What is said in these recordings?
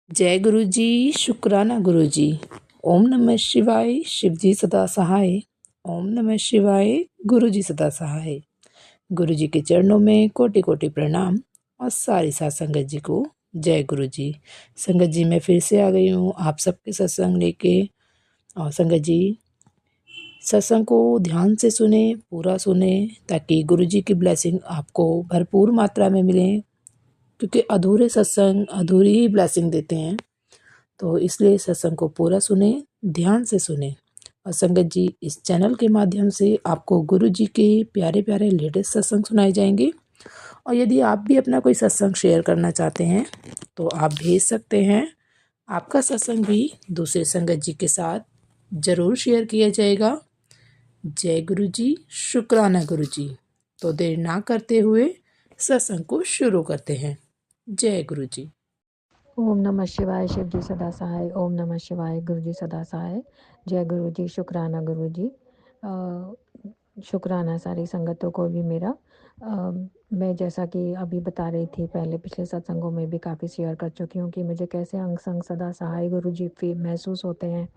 जय गुरु जी। शुक्राना गुरु जी। ओम नमः शिवाय। शिव जी सदा सहाय। ओम नमः शिवाय। गुरु जी सदा सहाय। गुरु जी के चरणों में कोटि कोटि प्रणाम और सारी साथ संगत जी को जय गुरु जी। संगत जी मैं फिर से आ गई हूँ आप सबके सत्संग लेके। और संगत जी सत्संग को ध्यान से सुने, पूरा सुने, ताकि गुरु जी की ब्लेसिंग आपको भरपूर मात्रा में मिले, क्योंकि अधूरे सत्संग अधूरी ही ब्लेसिंग देते हैं। तो इसलिए सत्संग को पूरा सुने, ध्यान से सुने। और संगत जी इस चैनल के माध्यम से आपको गुरु जी के प्यारे प्यारे लेटेस्ट सत्संग सुनाए जाएंगे। और यदि आप भी अपना कोई सत्संग शेयर करना चाहते हैं तो आप भेज सकते हैं। आपका सत्संग भी दूसरे संगत जी के साथ ज़रूर शेयर किया जाएगा। जय गुरु जी। शुक्राना गुरु जी। तो देर ना करते हुए सत्संग को शुरू करते हैं। जय गुरु जी। ओम नमः शिवाय। शिव जी सदा सहाय। ओम नमः शिवाय। गुरु जी सदा सहाय। जय गुरु जी। शुक्राना गुरु जी। शुक्राना सारी संगतों को भी मेरा। मैं जैसा कि अभी बता रही थी, पहले पिछले सत्संगों में भी काफ़ी शेयर कर चुकी हूँ कि मुझे कैसे अंग संग सदा सहाय गुरु जी महसूस होते हैं,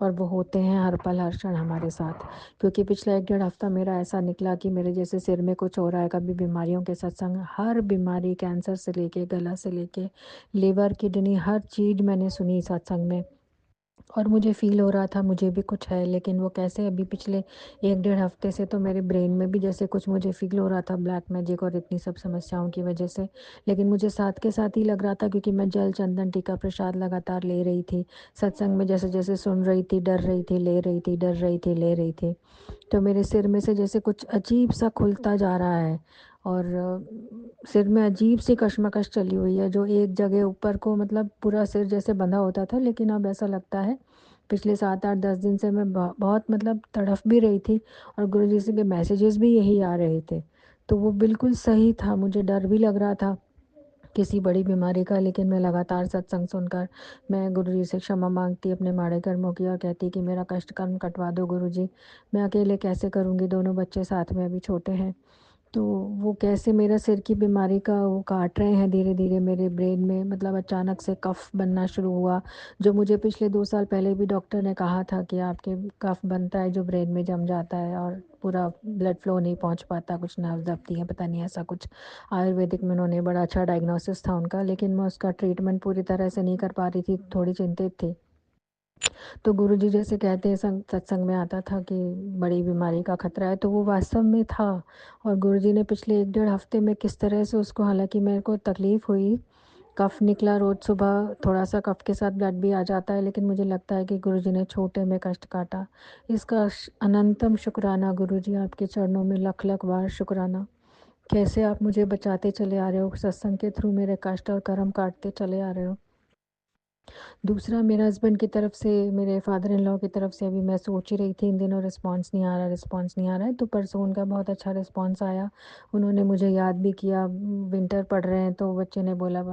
और वो होते हैं हर पल हर क्षण हमारे साथ। क्योंकि पिछला 1 डेढ़ हफ्ता मेरा ऐसा निकला कि मेरे जैसे सिर में कुछ हो रहा है, कभी बीमारियों के सत्संग, हर बीमारी, कैंसर से लेके गला से लेके लिवर, किडनी, हर चीज़ मैंने सुनी सत्संग में। और मुझे फ़ील हो रहा था मुझे भी कुछ है, लेकिन वो कैसे अभी पिछले 1 डेढ़ हफ्ते से तो मेरे ब्रेन में भी जैसे कुछ मुझे फ़ील हो रहा था, ब्लैक मैजिक और इतनी सब समस्याओं की वजह से। लेकिन मुझे साथ के साथ ही लग रहा था, क्योंकि मैं जल, चंदन, टीका, प्रसाद लगातार ले रही थी। सत्संग में जैसे-जैसे सुन रही थी, डर रही थी, ले रही थी, डर रही थी, ले रही थी। तो मेरे सिर में से जैसे कुछ अजीब-सा खुलता जा रहा है, और सिर में अजीब-सी कशमकश चली हुई है, जो एक जगह ऊपर को, मतलब पूरा सिर जैसे बंधा होता था, लेकिन अब ऐसा लगता है पिछले 7, 8, 10 दिन से मैं बहुत मतलब तड़फ भी रही थी, और गुरुजी से के मैसेजेस भी यही आ रहे थे। तो वो बिल्कुल सही था, मुझे डर भी लग रहा था किसी बड़ी बीमारी का, लेकिन मैं लगातार सत्संग सुनकर मैं गुरुजी से क्षमा माँगती अपने माड़े कर्मों की, और कहती कि मेरा कष्ट कर्म कटवा दो गुरुजी, मैं अकेले कैसे करूँगी, दोनों बच्चे साथ में अभी छोटे हैं। तो वो कैसे मेरा सिर की बीमारी का वो काट रहे हैं धीरे-धीरे मेरे ब्रेन में, मतलब अचानक से कफ़ बनना शुरू हुआ, जो मुझे पिछले 2 साल पहले भी डॉक्टर ने कहा था कि आपके कफ़ बनता है जो ब्रेन में जम जाता है, और पूरा ब्लड फ्लो नहीं पहुँच पाता, कुछ नर्व दबती हैं, पता नहीं ऐसा कुछ। आयुर्वेदिक में उन्होंने बड़ा अच्छा डायग्नोसिस था उनका, लेकिन मैं उसका ट्रीटमेंट पूरी तरह से नहीं कर पा रही थी, थोड़ी चिंतित थी। तो गुरुजी जैसे कहते हैं, सत्संग में आता था कि बड़ी बीमारी का खतरा है, तो वो वास्तव में था। और गुरुजी ने पिछले 1 डेढ़ हफ्ते में किस तरह से उसको, हालाँकि मेरे को तकलीफ़ हुई, कफ़ निकला रोज़ सुबह, थोड़ा-सा कफ़ के साथ ब्लड भी आ जाता है, लेकिन मुझे लगता है कि गुरुजी ने छोटे में कष्ट काटा। इसका अनंतम शुक्राना गुरुजी, आपके चरणों में लख-लख बार शुक्राना। कैसे आप मुझे बचाते चले आ रहे हो, सत्संग के थ्रू मेरे कष्ट और कर्म काटते चले आ रहे हो। दूसरा, मेरे हस्बैंड की तरफ से, मेरे फादर इन लॉ की तरफ से अभी मैं सोच ही रही थी इन दिनों रिस्पॉन्स नहीं आ रहा, रिस्पॉन्स नहीं आ रहा है, तो परसों उनका बहुत अच्छा रिस्पॉन्स आया। उन्होंने मुझे याद भी किया, विंटर पड़ रहे हैं तो बच्चे ने बोला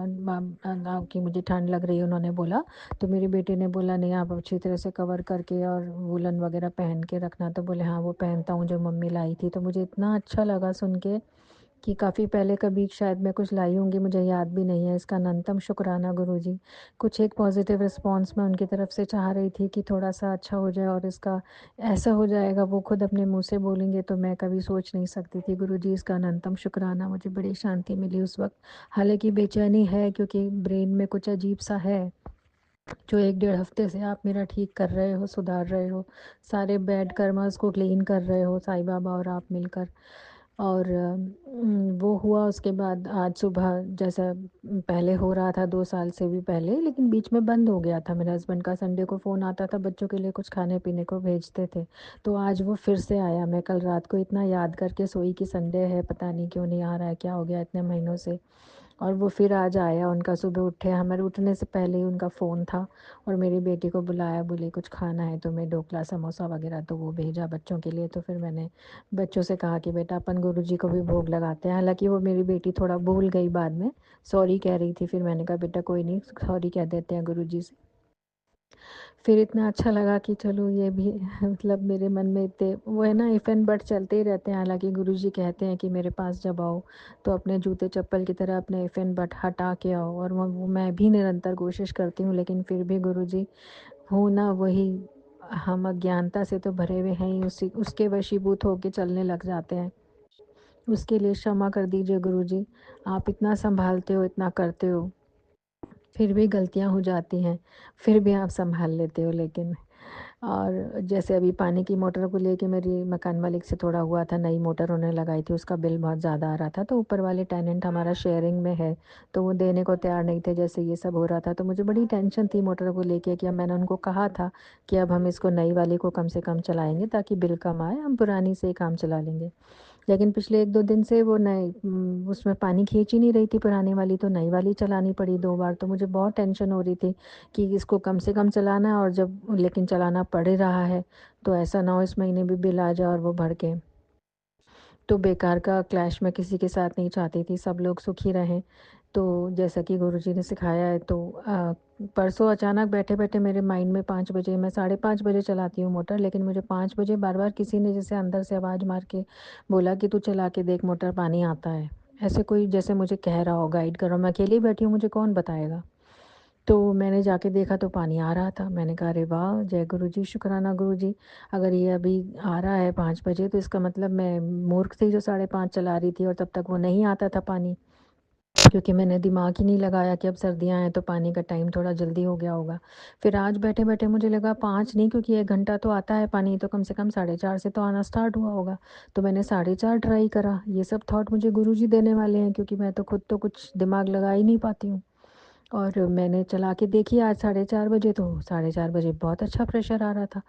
कि मुझे ठंड लग रही है, उन्होंने बोला। तो मेरे बेटे ने बोला नहीं, आप अच्छी तरह से कवर करके और वूलन वगैरह पहन के रखना, तो बोले हाँ वो पहनता हूँ जो मम्मी लाई थी। तो मुझे इतना अच्छा लगा सुन के कि काफ़ी पहले कभी शायद मैं कुछ लाई होंगी, मुझे याद भी नहीं है। इसका अनंतम शुक्राना गुरुजी। कुछ एक पॉज़िटिव रिस्पॉन्स मैं उनकी तरफ से चाह रही थी कि थोड़ा-सा अच्छा हो जाए, और इसका ऐसा हो जाएगा, वो खुद अपने मुँह से बोलेंगे तो मैं कभी सोच नहीं सकती थी। गुरुजी, इसका अनंतम शुक्राना, मुझे बड़ी शांति मिली उस वक़्त। हालाँकि बेचैनी है, क्योंकि ब्रेन में कुछ अजीब-सा है, जो 1 डेढ़ हफ़्ते से आप मेरा ठीक कर रहे हो, सुधार रहे हो। सारे बैड कर्मास को क्लीन कर रहे हो, साईं बाबा और आप मिलकर। और वो हुआ, उसके बाद आज सुबह जैसा पहले हो रहा था 2 साल से भी पहले, लेकिन बीच में बंद हो गया था। मेरे हस्बैंड का संडे को फ़ोन आता था, बच्चों के लिए कुछ खाने-पीने को भेजते थे। तो आज वो फिर से आया। मैं कल रात को इतना याद करके सोई कि संडे है, पता नहीं क्यों नहीं आ रहा है, क्या हो गया इतने महीनों से। और वो फिर आज आया, उनका सुबह उठे, हमारे उठने से पहले ही उनका फ़ोन था, और मेरी बेटी को बुलाया, बोली कुछ खाना है, तो मैं ढोकला, समोसा वगैरह तो वो भेजा बच्चों के लिए। तो फिर मैंने बच्चों से कहा कि बेटा अपन गुरुजी को भी भोग लगाते हैं। हालाँकि वो मेरी बेटी थोड़ा भूल गई बाद में, सॉरी कह रही थी, फिर मैंने कहा बेटा कोई नहीं, सॉरी कह देते हैं गुरुजी से। फिर इतना अच्छा लगा कि चलो ये भी मतलब मेरे मन में इतने वो है ना, इफ़ एंड बट चलते ही रहते हैं। हालाँकि गुरुजी कहते हैं कि मेरे पास जब आओ तो अपने जूते चप्पल की तरह अपने इफ़ एंड बट हटा के आओ, और वो मैं भी निरंतर कोशिश करती हूँ, लेकिन फिर भी गुरुजी हो ना वही, हम अज्ञानता से तो भरे हुए हैं ही, उसी उसके वशीभूत होके चलने लग जाते हैं। उसके लिए क्षमा कर दीजिए गुरुजी, आप इतना सँभालते हो, इतना करते हो, फिर भी गलतियाँ हो जाती हैं, फिर भी आप सँभाल लेते हो लेकिन। और जैसे अभी पानी की मोटर को लेके मेरी मकान मालिक से थोड़ा हुआ था, नई मोटर उन्होंने लगाई थी, उसका बिल बहुत ज़्यादा आ रहा था, तो ऊपर वाले टेनेंट हमारा शेयरिंग में है, तो वो देने को तैयार नहीं थे, जैसे ये सब हो रहा था, तो मुझे बड़ी टेंशन थी मोटर को लेके कि अब मैंने उनको कहा था कि अब हम इसको नई वाली को कम से कम चलाएँगे ताकि बिल कम आए, हम पुरानी से ही काम चला लेंगे। लेकिन पिछले 1-2 दिन से वो नए उसमें पानी खींच ही नहीं रही थी पुरानी वाली, तो नई वाली चलानी पड़ी 2 बार, तो मुझे बहुत टेंशन हो रही थी कि इसको कम से कम चलाना है, और जब लेकिन चलाना पड़ ही रहा है, तो ऐसा ना हो इस महीने भी बिल आ जाए और वो भड़के। तो बेकार का क्लैश मैं किसी के साथ नहीं चाहती थी, सब लोग सुखी रहें। तो जैसा कि गुरुजी ने सिखाया है, तो परसों अचानक बैठे-बैठे मेरे माइंड में 5 बजे, मैं साढ़े 5 बजे चलाती हूँ मोटर, लेकिन मुझे 5 बजे बार-बार किसी ने जैसे अंदर से आवाज़ मार के बोला कि तू चला के देख मोटर, पानी आता है। ऐसे कोई जैसे मुझे कह रहा हो, गाइड कर रहा हो, मैं अकेली बैठी हूँ, मुझे कौन बताएगा? तो मैंने जाके देखा तो पानी आ रहा था। मैंने कहा अरे वाह! जय गुरुजी, शुक्राना गुरुजी, अगर ये अभी आ रहा है 5 बजे तो इसका मतलब मैं मूर्ख थी जो साढ़े 5 चला रही थी और तब तक वो नहीं आता था पानी। क्योंकि मैंने दिमाग ही नहीं लगाया कि अब सर्दियाँ हैं तो पानी का टाइम थोड़ा जल्दी हो गया होगा। फिर आज बैठे-बैठे मुझे लगा 5 नहीं, क्योंकि 1 घंटा तो आता है पानी, तो कम से कम साढ़े 4 से तो आना स्टार्ट हुआ होगा। तो मैंने साढ़े 4 ट्राई करा। ये सब थॉट मुझे गुरुजी देने वाले हैं, क्योंकि मैं तो खुद तो कुछ दिमाग लगा ही नहीं पाती हूँ। और मैंने चला के देखी आज साढ़े 4 बजे, तो साढ़े 4 बजे बहुत अच्छा प्रेशर आ रहा था।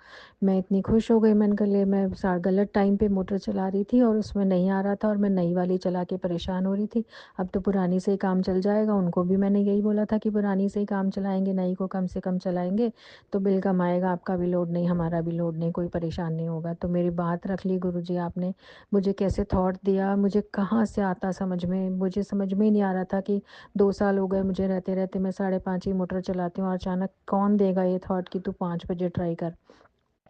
मैं इतनी खुश हो गई, मैंने कहा ले, मैं गलत टाइम पे मोटर चला रही थी और उसमें नहीं आ रहा था, और मैं नई वाली चला के परेशान हो रही थी। अब तो पुरानी से ही काम चल जाएगा, उनको भी मैंने यही बोला था कि पुरानी से ही काम चलाएँगे, नई को कम से कम चलाएँगे, तो बिल कम आएगा, आपका भी लोड नहीं, हमारा भी लोड नहीं, कोई परेशान नहीं होगा। तो मेरी बात रख ली गुरुजी आपने, मुझे कैसे थॉट दिया, मुझे कहाँ से आता समझ में, मुझे समझ में ही नहीं आ रहा था कि 2 साल हो गए मुझे रहते-रहते, मैं साढ़े 5 ही मोटर चलाती हूँ और अचानक कौन देगा ये थॉट कि तू 5 बजे ट्राई कर।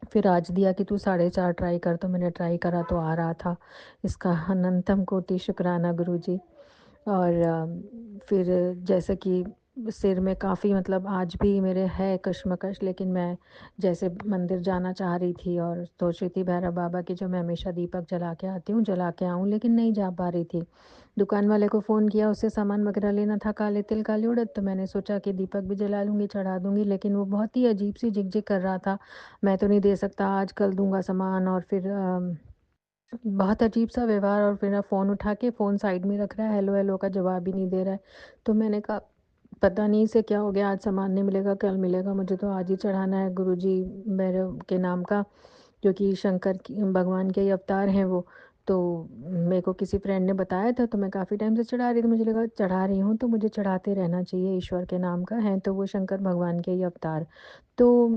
फिर आज दिया कि तू साढ़े 4 ट्राई कर, तो मैंने ट्राई करा तो आ रहा था। इसका अनंतम कोटि शुक्राना गुरुजी। और फिर जैसे कि सिर में काफ़ी मतलब आज भी मेरे है कश्मकश, लेकिन मैं जैसे मंदिर जाना चाह रही थी और सोच रही थी भैरव बाबा की जो मैं हमेशा दीपक जला के आती हूँ, जला के आऊँ, लेकिन नहीं जा पा रही थी। दुकान वाले को फ़ोन किया, उससे सामान वगैरह लेना था, काले तिल, काली उड़द, तो मैंने सोचा कि दीपक भी जला लूँगी, चढ़ा दूँगी, लेकिन वो बहुत ही अजीब-सी झिक-झिक कर रहा था। मैं तो नहीं दे सकता, आज कल दूँगा सामान, और फिर बहुत अजीब-सा व्यवहार, और फिर फ़ोन उठा के फ़ोन साइड में रख रहा है, हेलो, हेलो का जवाब ही नहीं दे रहा है। तो मैंने कहा पता नहीं इसे क्या हो गया, आज सामान नहीं मिलेगा, कल मिलेगा, मुझे तो आज ही चढ़ाना है गुरुजी मेरे के नाम का, क्योंकि शंकर की भगवान के ही अवतार हैं वो। तो मेरे को किसी फ्रेंड ने बताया था, तो मैं काफ़ी टाइम से चढ़ा रही थी, मुझे लगा चढ़ा रही हूँ तो मुझे चढ़ाते रहना चाहिए, ईश्वर के नाम का है तो वो शंकर भगवान के ही अवतार। तो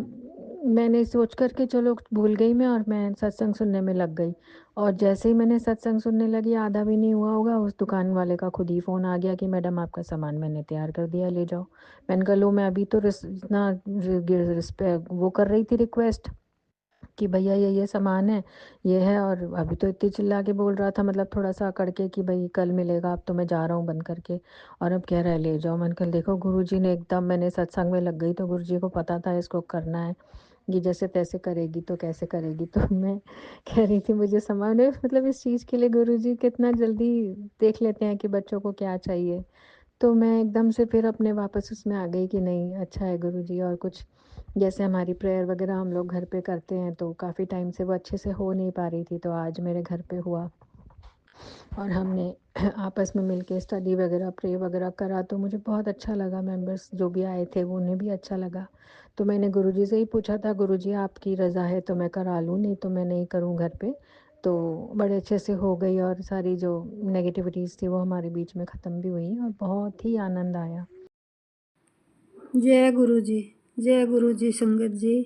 मैंने सोच कर के चलो भूल गई मैं, और मैं सत्संग सुनने में लग गई। और जैसे ही मैंने सत्संग सुनने लगी, आधा भी नहीं हुआ होगा, उस दुकान वाले का खुद ही फ़ोन आ गया कि मैडम आपका सामान मैंने तैयार कर दिया, ले जाओ। मैंने कहा लो, मैं अभी तो इतना रिस्पे वो कर रही थी रिक्वेस्ट कि भैया ये सामान है, ये है, और अभी तो इतनी चिल्ला के बोल रहा था, मतलब थोड़ा-सा अकड़ के कि भई कल मिलेगा, अब तो मैं जा रहा हूँ बंद करके, और अब कह रहा है ले जाओ। मैंने कहा देखो गुरुजी ने एकदम, मैंने सत्संग में लग गई तो गुरुजी को पता था इसको करना है, ये जैसे-तैसे करेगी तो कैसे करेगी। तो मैं कह रही थी मुझे सामान है, मतलब इस चीज़ के लिए गुरुजी कितना जल्दी देख लेते हैं कि बच्चों को क्या चाहिए। तो मैं एकदम से फिर अपने वापस उसमें आ गई कि नहीं अच्छा है गुरुजी, और कुछ जैसे हमारी प्रेयर वगैरह हम लोग घर पे करते हैं, तो काफ़ी टाइम से वो अच्छे से हो नहीं पा रही थी, तो आज मेरे घर पे हुआ और हमने आपस में मिलके स्टडी वगैरह प्रे वगैरह करा, तो मुझे बहुत अच्छा लगा। मेंबर्स जो भी आए थे वो उन्हें भी अच्छा लगा। तो मैंने गुरुजी से ही पूछा था, गुरुजी आपकी रज़ा है तो मैं करा लूँ, नहीं तो मैं नहीं करूँ घर पे। तो बड़े अच्छे से हो गई, और सारी जो नेगेटिविटीज़ थी वो हमारे बीच में ख़त्म भी हुई, और बहुत ही आनंद आया। जय गुरु जी। जय गुरु जी। संगत जी,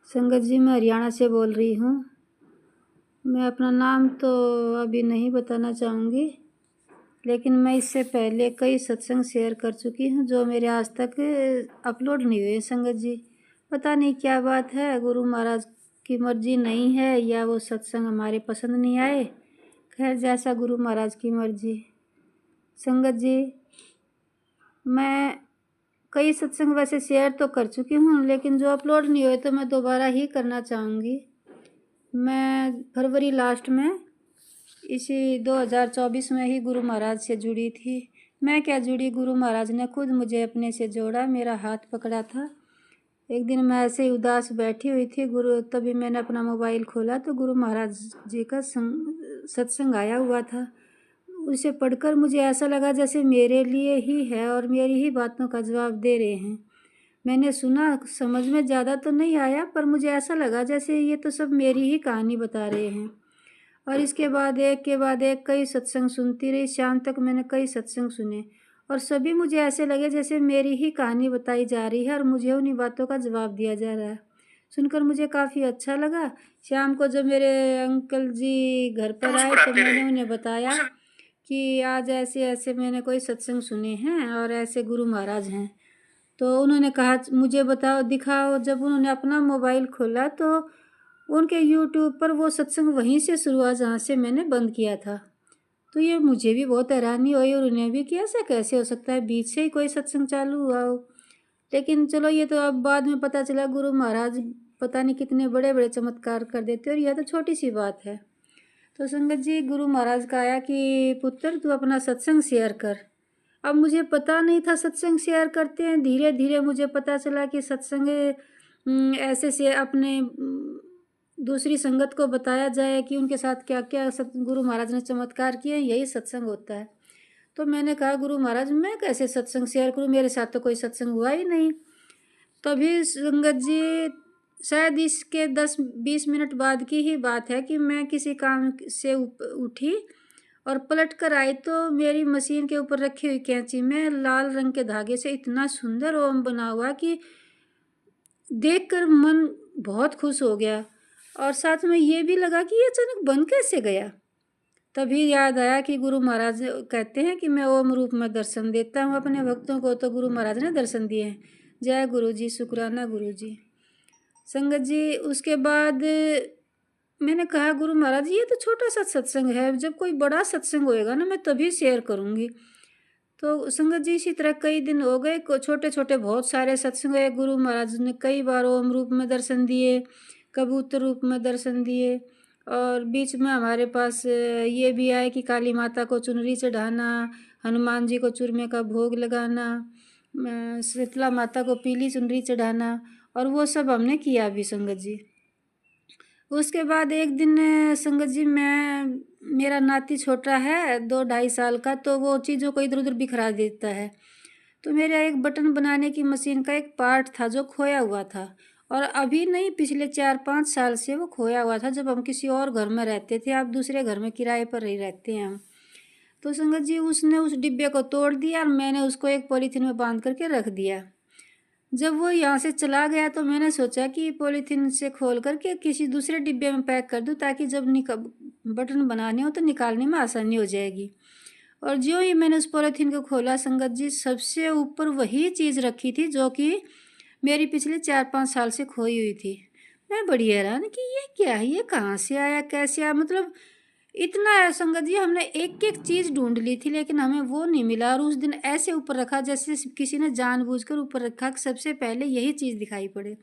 संगत जी, मैं हरियाणा से बोल रही हूँ। मैं अपना नाम तो अभी नहीं बताना चाहूँगी, लेकिन मैं इससे पहले कई सत्संग शेयर कर चुकी हूँ जो मेरे आज तक अपलोड नहीं हुए संगत जी। पता नहीं क्या बात है, गुरु महाराज की मर्जी नहीं है या वो सत्संग हमारे पसंद नहीं आए। खैर, जैसा गुरु महाराज की मर्जी। संगत जी, मैं कई सत्संग वैसे शेयर तो कर चुकी हूँ, लेकिन जो अपलोड नहीं हुए तो मैं दोबारा ही करना चाहूँगी। मैं फरवरी लास्ट में इसी 2024 में ही गुरु महाराज से जुड़ी थी। मैं क्या जुड़ी, गुरु महाराज ने खुद मुझे अपने से जोड़ा, मेरा हाथ पकड़ा था। एक दिन मैं ऐसे ही उदास बैठी हुई थी, तभी मैंने अपना मोबाइल खोला तो गुरु महाराज जी का सत्संग आया हुआ था। उसे पढ़कर मुझे ऐसा लगा जैसे मेरे लिए ही है और मेरी ही बातों का जवाब दे रहे हैं। मैंने सुना, समझ में ज़्यादा तो नहीं आया, पर मुझे ऐसा लगा जैसे ये तो सब मेरी ही कहानी बता रहे हैं। और इसके बाद एक के बाद एक कई सत्संग सुनती रही। शाम तक मैंने कई सत्संग सुने और सभी मुझे ऐसे लगे जैसे मेरी ही कहानी बताई जा रही है और मुझे उन्हीं बातों का जवाब दिया जा रहा है। सुनकर मुझे काफ़ी अच्छा लगा। शाम को जब मेरे अंकल जी घर पर आए तो मैंने उन्हें बताया कि आज ऐसे ऐसे मैंने कोई सत्संग सुने हैं और ऐसे गुरु महाराज हैं। तो उन्होंने कहा मुझे बताओ, दिखाओ। जब उन्होंने अपना मोबाइल खोला तो उनके यूट्यूब पर वो सत्संग वहीं से शुरू हुआ जहाँ से मैंने बंद किया था। तो ये मुझे भी बहुत हैरानी हुई और उन्हें भी कि ऐसा कैसे हो सकता है, बीच से ही कोई सत्संग चालू हुआ हो। लेकिन चलो, ये तो अब बाद में पता चला गुरु महाराज पता नहीं कितने बड़े बड़े चमत्कार कर देते और यह तो छोटी सी बात है। तो संगत जी, गुरु महाराज का आया कि पुत्र तू अपना सत्संग शेयर कर। अब मुझे पता नहीं था सत्संग शेयर करते हैं। धीरे धीरे मुझे पता चला कि सत्संग ऐसे से अपने दूसरी संगत को बताया जाए कि उनके साथ क्या क्या गुरु महाराज ने चमत्कार किए, यही सत्संग होता है। तो मैंने कहा गुरु महाराज, मैं कैसे सत्संग शेयर करूं, मेरे साथ तो कोई सत्संग हुआ ही नहीं। तभी संगत जी, शायद इसके 10-20 मिनट बाद की ही बात है कि मैं किसी काम से उठी और पलट कर आई तो मेरी मशीन के ऊपर रखी हुई कैंची में लाल रंग के धागे से इतना सुंदर ओम बना हुआ कि देखकर मन बहुत खुश हो गया और साथ में ये भी लगा कि ये अचानक बन कैसे गया। तभी याद आया कि गुरु महाराज कहते हैं कि मैं ओम रूप में दर्शन देता हूँ अपने भक्तों को, तो गुरु महाराज ने दर्शन दिए हैं। जय गुरु जी, शुक्राना गुरु जी। संगत जी, उसके बाद मैंने कहा गुरु महाराज ये तो छोटा सा सत्संग है, जब कोई बड़ा सत्संग होएगा ना मैं तभी शेयर करूँगी। तो संगत जी, इसी तरह कई दिन हो गए, छोटे छोटे बहुत सारे सत्संग हुए। गुरु महाराज ने कई बार ओम रूप में दर्शन दिए, कबूतर रूप में दर्शन दिए और बीच में हमारे पास ये भी आए कि काली माता को चुनरी चढ़ाना, हनुमान जी को चूरमे का भोग लगाना, शीतला माता को पीली चुनरी चढ़ाना, और वो सब हमने किया भी संगत जी। उसके बाद एक दिन संगत जी, मेरा नाती छोटा है 2-2.5 साल का, तो वो चीज़ों को इधर उधर बिखरा देता है। तो मेरा एक बटन बनाने की मशीन का एक पार्ट था जो खोया हुआ था, और अभी नहीं, पिछले 4-5 साल से वो खोया हुआ था। जब हम किसी और घर में रहते थे, अब दूसरे घर में किराए पर ही रहते हैं हम। तो संगत जी, उसने उस डिब्बे को तोड़ दिया और मैंने उसको एक पॉलीथीन में बांध करके रख दिया। जब वो यहाँ से चला गया तो मैंने सोचा कि पॉलीथीन से खोल करके किसी दूसरे डिब्बे में पैक कर दूँ ताकि जब बटन बनाने हो तो निकालने में आसानी हो जाएगी। और जो ही मैंने उस पॉलीथीन को खोला संगत जी, सबसे ऊपर वही चीज़ रखी थी जो कि मेरी पिछले 4-5 साल से खोई हुई थी। मैं बड़ी हैरान कि ये क्या है, ये कहाँ से आया, कैसे आया, मतलब इतना है संगत जी। हमने एक एक चीज़ ढूंढ ली थी लेकिन हमें वो नहीं मिला, और उस दिन ऐसे ऊपर रखा जैसे किसी ने जानबूझकर ऊपर रखा कि सबसे पहले यही चीज़ दिखाई पड़े।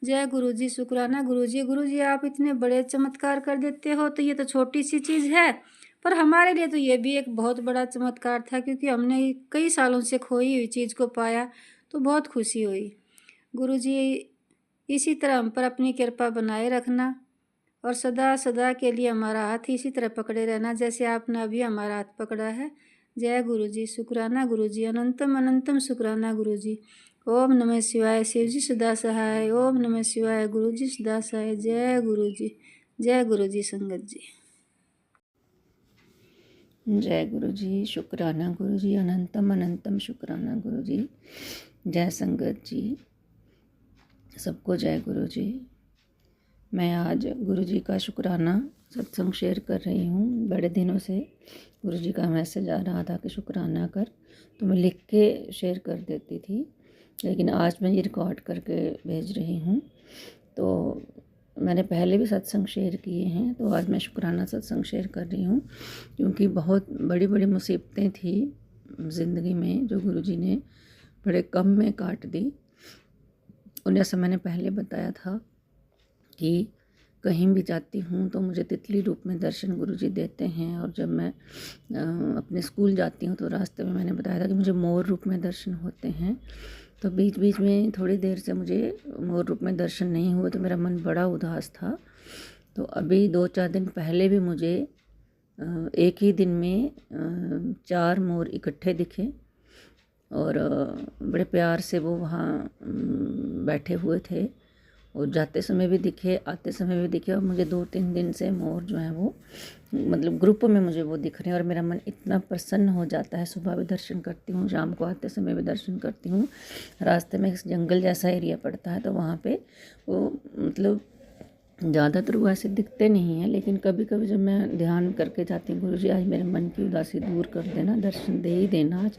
जय गुरु जी, शुक्राना गुरु जी। गुरु जी, आप इतने बड़े चमत्कार कर देते हो। तो ये तो छोटी सी चीज़ है, पर हमारे लिए तो ये भी एक बहुत बड़ा चमत्कार था, क्योंकि हमने कई सालों से खोई हुई चीज़ को पाया तो बहुत खुशी हुई। गुरु जी, इसी तरह हम पर अपनी कृपा बनाए रखना और सदा सदा के लिए हमारा हाथ इसी तरह पकड़े रहना जैसे आपने अभी हमारा हाथ पकड़ा है। जय गुरु जी, शुक्राना गुरु जी, अनंतम अनंतम शुक्राना गुरु जी। ओम नमः शिवाय, शिव जी सदा सहाय। ओम नमः शिवाय, गुरु जी सदा सहाय। जय गुरु जी, जय गुरु जी। संगत जी, जय गुरु जी, शुक्राना गुरु जी, अनंतम अनंतम शुक्राना गुरु जी। जय संगत जी, सबको जय गुरु जी। मैं आज गुरु जी का शुक्राना सत्संग शेयर कर रही हूँ। बड़े दिनों से गुरु जी का मैसेज आ रहा था कि शुक्राना कर, तो मैं लिख के शेयर कर देती थी। लेकिन आज मैं ये रिकॉर्ड करके भेज रही हूँ। तो मैंने पहले भी सत्संग शेयर किए हैं, तो आज मैं शुक्राना सत्संग शेयर कर रही हूँ, क्योंकि बहुत बड़ी बड़ी मुसीबतें थी ज़िंदगी में जो गुरुजी ने बड़े कम में काट दी। उन्हें जैसा मैंने पहले बताया था कि कहीं भी जाती हूँ तो मुझे तितली रूप में दर्शन गुरुजी देते हैं, और जब मैं अपने स्कूल जाती हूँ तो रास्ते में मैंने बताया था कि मुझे मोर रूप में दर्शन होते हैं। तो बीच बीच में थोड़ी देर से मुझे मोर रूप में दर्शन नहीं हुए तो मेरा मन बड़ा उदास था। तो अभी 2-4 दिन पहले भी मुझे एक ही दिन में 4 मोर इकट्ठे दिखे, और बड़े प्यार से वो वहाँ बैठे हुए थे, और जाते समय भी दिखे, आते समय भी दिखे। और मुझे 2-3 दिन से मोर जो हैं वो मतलब ग्रुप में मुझे वो दिख रहे हैं, और मेरा मन इतना प्रसन्न हो जाता है। सुबह भी दर्शन करती हूँ, शाम को आते समय भी दर्शन करती हूँ। रास्ते में एक जंगल जैसा एरिया पड़ता है, तो वहाँ पे वो मतलब ज़्यादातर वो ऐसे दिखते नहीं हैं, लेकिन कभी कभी जब मैं ध्यान करके जाती हूँ, गुरुजी आज मेरे मन की उदासी दूर कर देना, दर्शन दे ही देना आज,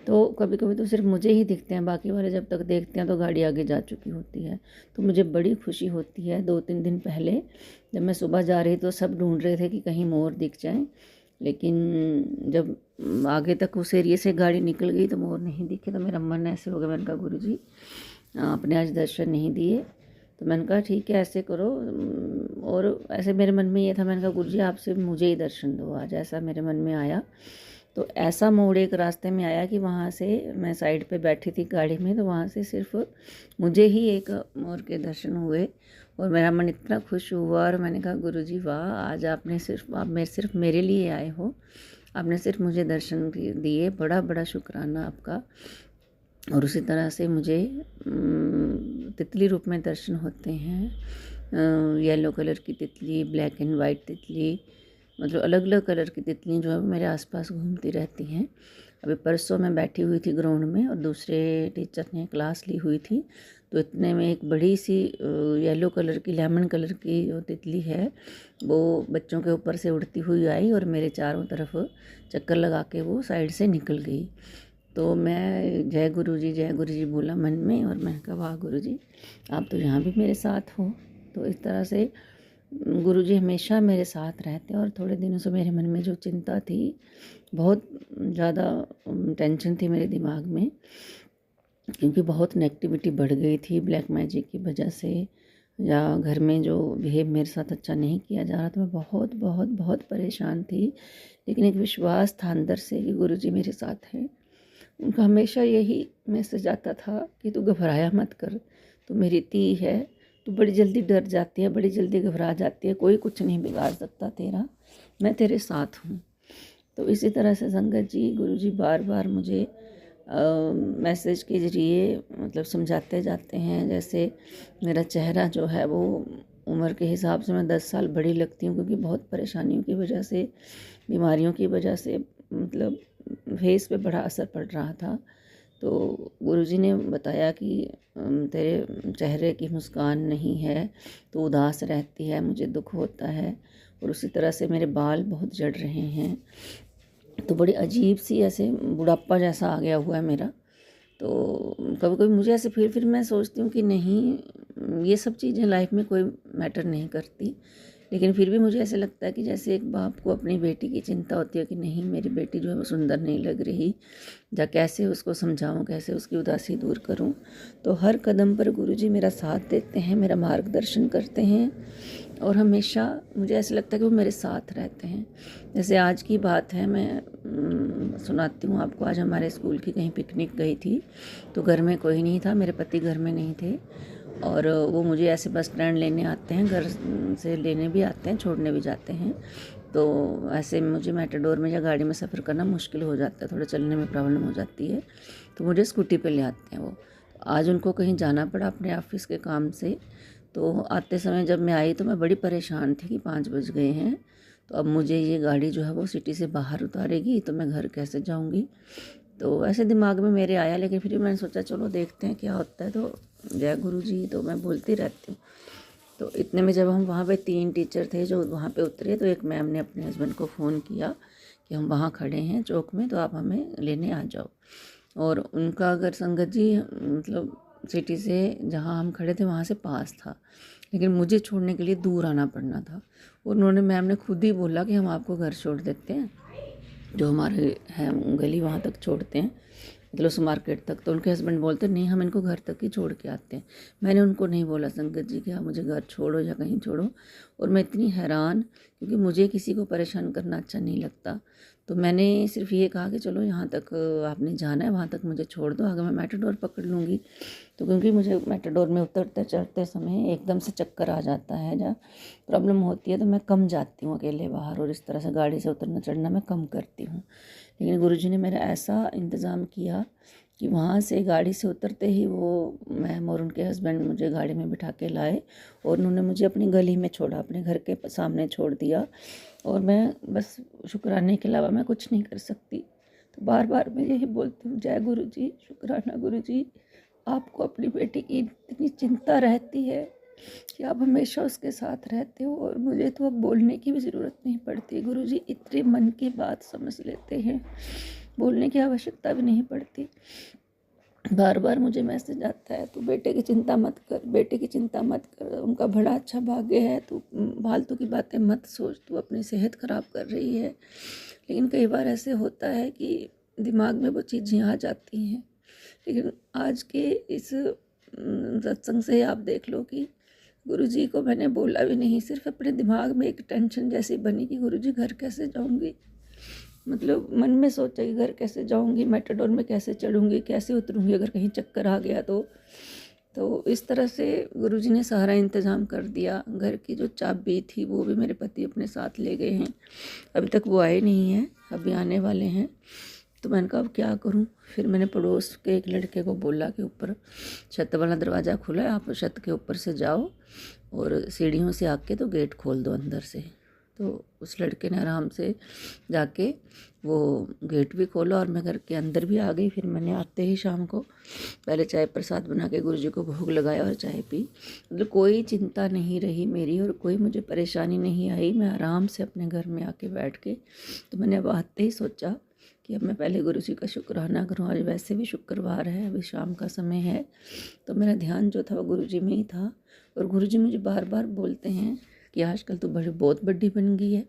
तो कभी कभी तो सिर्फ मुझे ही दिखते हैं, बाकी वाले जब तक देखते हैं तो गाड़ी आगे जा चुकी होती है। तो मुझे बड़ी खुशी होती है। 2-3 दिन पहले जब मैं सुबह जा रही तो सब ढूंढ रहे थे कि कहीं मोर दिख जाए, लेकिन जब आगे तक उस एरिए से गाड़ी निकल गई तो मोर नहीं दिखे। तो मेरा मन ऐसे हो गया, मैंने कहा गुरुजी आपने आज दर्शन नहीं दिए। तो मैंने कहा ठीक है ऐसे करो, और ऐसे मेरे मन में ये था, मैंने कहा गुरुजी आपसे मुझे ही दर्शन दो आज, ऐसा मेरे मन में आया। तो ऐसा मोड़ एक रास्ते में आया कि वहाँ से मैं साइड पे बैठी थी गाड़ी में, तो वहाँ से सिर्फ मुझे ही एक मोर के दर्शन हुए, और मेरा मन इतना खुश हुआ। और मैंने कहा गुरुजी वाह, आज आपने सिर्फ मेरे लिए आए हो, आपने सिर्फ मुझे दर्शन दिए, बड़ा बड़ा शुक्राना आपका। और उसी तरह से मुझे तितली रूप में दर्शन होते हैं। येलो कलर की तितली, ब्लैक एंड वाइट तितली, मतलब अलग अलग कलर की तितलियाँ जो है मेरे आसपास घूमती रहती हैं। अभी परसों मैं बैठी हुई थी ग्राउंड में, और दूसरे टीचर ने क्लास ली हुई थी, तो इतने में एक बड़ी सी येलो कलर की, लेमन कलर की जो तितली है वो बच्चों के ऊपर से उड़ती हुई आई, और मेरे चारों तरफ चक्कर लगा के वो साइड से निकल गई। तो मैं जय गुरुजी बोला मन में, और मैंने कहा वाह गुरुजी आप तो यहाँ भी मेरे साथ हो। तो इस तरह से गुरुजी हमेशा मेरे साथ रहते हैं। और थोड़े दिनों से मेरे मन में जो चिंता थी, बहुत ज़्यादा टेंशन थी मेरे दिमाग में, क्योंकि बहुत नेगेटिविटी बढ़ गई थी ब्लैक मैजिक की वजह से, या घर में जो बिहेव मेरे साथ अच्छा नहीं किया जा रहा था। मैं बहुत बहुत बहुत परेशान थी, लेकिन एक विश्वास था अंदर से कि गुरुजी मेरे साथ हैं। उनका हमेशा यही मैसेज आता था कि तू घबराया मत कर, तू मेरी ती है, तू बड़ी जल्दी डर जाती है, बड़ी जल्दी घबरा जाती है, कोई कुछ नहीं बिगाड़ सकता तेरा, मैं तेरे साथ हूँ। तो इसी तरह से संगत जी, गुरुजी बार बार मुझे मैसेज के ज़रिए मतलब समझाते जाते हैं। जैसे मेरा चेहरा जो है वो उम्र के हिसाब से मैं 10 साल बड़ी लगती हूँ, क्योंकि बहुत परेशानियों की वजह से, बीमारियों की वजह से मतलब फेस पे बड़ा असर पड़ रहा था। तो गुरुजी ने बताया कि तेरे चेहरे की मुस्कान नहीं है, तो उदास रहती है, मुझे दुख होता है, और उसी तरह से मेरे बाल बहुत झड़ रहे हैं, तो बड़ी अजीब सी ऐसे बुढ़ापा जैसा आ गया हुआ है मेरा। तो कभी कभी मुझे ऐसे फिर मैं सोचती हूँ कि नहीं, ये सब चीज़ें लाइफ में कोई मैटर नहीं करती, लेकिन फिर भी मुझे ऐसे लगता है कि जैसे एक बाप को अपनी बेटी की चिंता होती है कि नहीं मेरी बेटी जो है वो सुंदर नहीं लग रही, या कैसे उसको समझाऊं, कैसे उसकी उदासी दूर करूं। तो हर कदम पर गुरुजी मेरा साथ देते हैं, मेरा मार्गदर्शन करते हैं, और हमेशा मुझे ऐसा लगता है कि वो मेरे साथ रहते हैं। जैसे आज की बात है, मैं सुनाती हूँ आपको। आज हमारे स्कूल की कहीं पिकनिक गई थी, तो घर में कोई नहीं था, मेरे पति घर में नहीं थे, और वो मुझे ऐसे बस स्टैंड लेने आते हैं, घर से लेने भी आते हैं, छोड़ने भी जाते हैं। तो ऐसे मुझे मेटाडोर में या गाड़ी में सफ़र करना मुश्किल हो जाता है, थोड़ा चलने में प्रॉब्लम हो जाती है, तो मुझे स्कूटी पे ले आते हैं वो। तो आज उनको कहीं जाना पड़ा अपने ऑफिस के काम से। तो आते समय जब मैं आई तो मैं बड़ी परेशान थी कि 5 बज गए हैं, तो अब मुझे ये गाड़ी जो है वो सिटी से बाहर उतारेगी, तो मैं घर कैसे जाऊँगी। तो ऐसे दिमाग में मेरे आया, लेकिन फिर मैंने सोचा चलो देखते हैं क्या होता है। तो जय गुरु जी तो मैं बोलती रहती हूँ। तो इतने में जब हम वहाँ पे 3 टीचर थे जो वहाँ पे उतरे, तो एक मैम ने अपने हस्बैंड को फ़ोन किया कि हम वहाँ खड़े हैं चौक में, तो आप हमें लेने आ जाओ। और उनका घर संगत जी मतलब सिटी से जहाँ हम खड़े थे वहाँ से पास था, लेकिन मुझे छोड़ने के लिए दूर आना पड़ना था। और उन्होंने, मैम ने खुद ही बोला कि हम आपको घर छोड़ देते हैं, जो हमारे है गली वहाँ तक छोड़ते हैं, मतलब उस मार्केट तक। तो उनके हस्बैंड बोलते नहीं, हम इनको घर तक ही छोड़ के आते हैं। मैंने उनको नहीं बोला संगत जी कि आप मुझे घर छोड़ो या कहीं छोड़ो। और मैं इतनी हैरान, क्योंकि मुझे किसी को परेशान करना अच्छा नहीं लगता, तो मैंने सिर्फ ये कहा कि चलो यहाँ तक आपने जाना है, वहाँ तक मुझे छोड़ दो, आगे मैं मेटाडोर पकड़ लूँगी। तो क्योंकि मुझे मेटाडोर में उतरते चढ़ते समय एकदम से चक्कर आ जाता है, जहाँ प्रॉब्लम होती है, तो मैं कम जाती हूँ अकेले बाहर, और इस तरह से गाड़ी से उतरना चढ़ना मैं कम करती हूँ। लेकिन गुरुजी ने मेरा ऐसा इंतज़ाम किया कि वहाँ से गाड़ी से उतरते ही वो मैम और उनके हस्बैंड मुझे गाड़ी में बिठा के लाए, और उन्होंने मुझे अपनी गली में छोड़ा, अपने घर के सामने छोड़ दिया। और मैं बस शुक्राने के अलावा मैं कुछ नहीं कर सकती। तो बार बार मैं यही बोलती हूँ, जय गुरुजी, शुक्राना गुरुजी, आपको अपनी बेटी की इतनी चिंता रहती है कि आप हमेशा उसके साथ रहते हो, और मुझे तो अब बोलने की भी ज़रूरत नहीं पड़ती। गुरुजी इतने मन की बात समझ लेते हैं, बोलने की आवश्यकता भी नहीं पड़ती। बार बार मुझे मैसेज आता है, तू बेटे की चिंता मत कर, बेटे की चिंता मत कर, उनका बड़ा अच्छा भाग्य है, तू फालतू की बातें मत सोच, तू अपनी सेहत ख़राब कर रही है। लेकिन कई बार ऐसे होता है कि दिमाग में वो चीज़ें आ जाती हैं। लेकिन आज के इस सत्संग से आप देख लो कि गुरुजी को मैंने बोला भी नहीं, सिर्फ अपने दिमाग में एक टेंशन जैसी बनी कि गुरुजी घर कैसे जाऊंगी, मतलब मन में सोचा कि घर कैसे जाऊंगी, मेटाडोर में कैसे चढ़ूंगी, कैसे उतरूंगी, अगर कहीं चक्कर आ गया तो इस तरह से गुरुजी ने सारा इंतज़ाम कर दिया। घर की जो चाबी थी वो भी मेरे पति अपने साथ ले गए हैं, अभी तक वो आए नहीं हैं, अभी आने वाले हैं। तो मैंने कहा अब क्या करूं। फिर मैंने पड़ोस के एक लड़के को बोला कि ऊपर छत वाला दरवाज़ा खुला है, आप छत के ऊपर से जाओ और सीढ़ियों से आके तो गेट खोल दो अंदर से। तो उस लड़के ने आराम से जाके वो गेट भी खोला और मैं घर के अंदर भी आ गई। फिर मैंने आते ही शाम को पहले चाय प्रसाद बना के गुरुजी को भोग लगाया और चाय पी। मतलब कोई चिंता नहीं रही मेरी और कोई मुझे परेशानी नहीं आई। मैं आराम से अपने घर में आके बैठ के, तो मैंने अब आते ही सोचा कि अब मैं पहले गुरुजी का शुक्राना करूँ। आज वैसे भी शुक्रवार है, अभी शाम का समय है, तो मेरा ध्यान जो था वो गुरुजी में ही था। और गुरुजी मुझे बार बार बोलते हैं कि आजकल तो बहुत बड़ी बन गई है,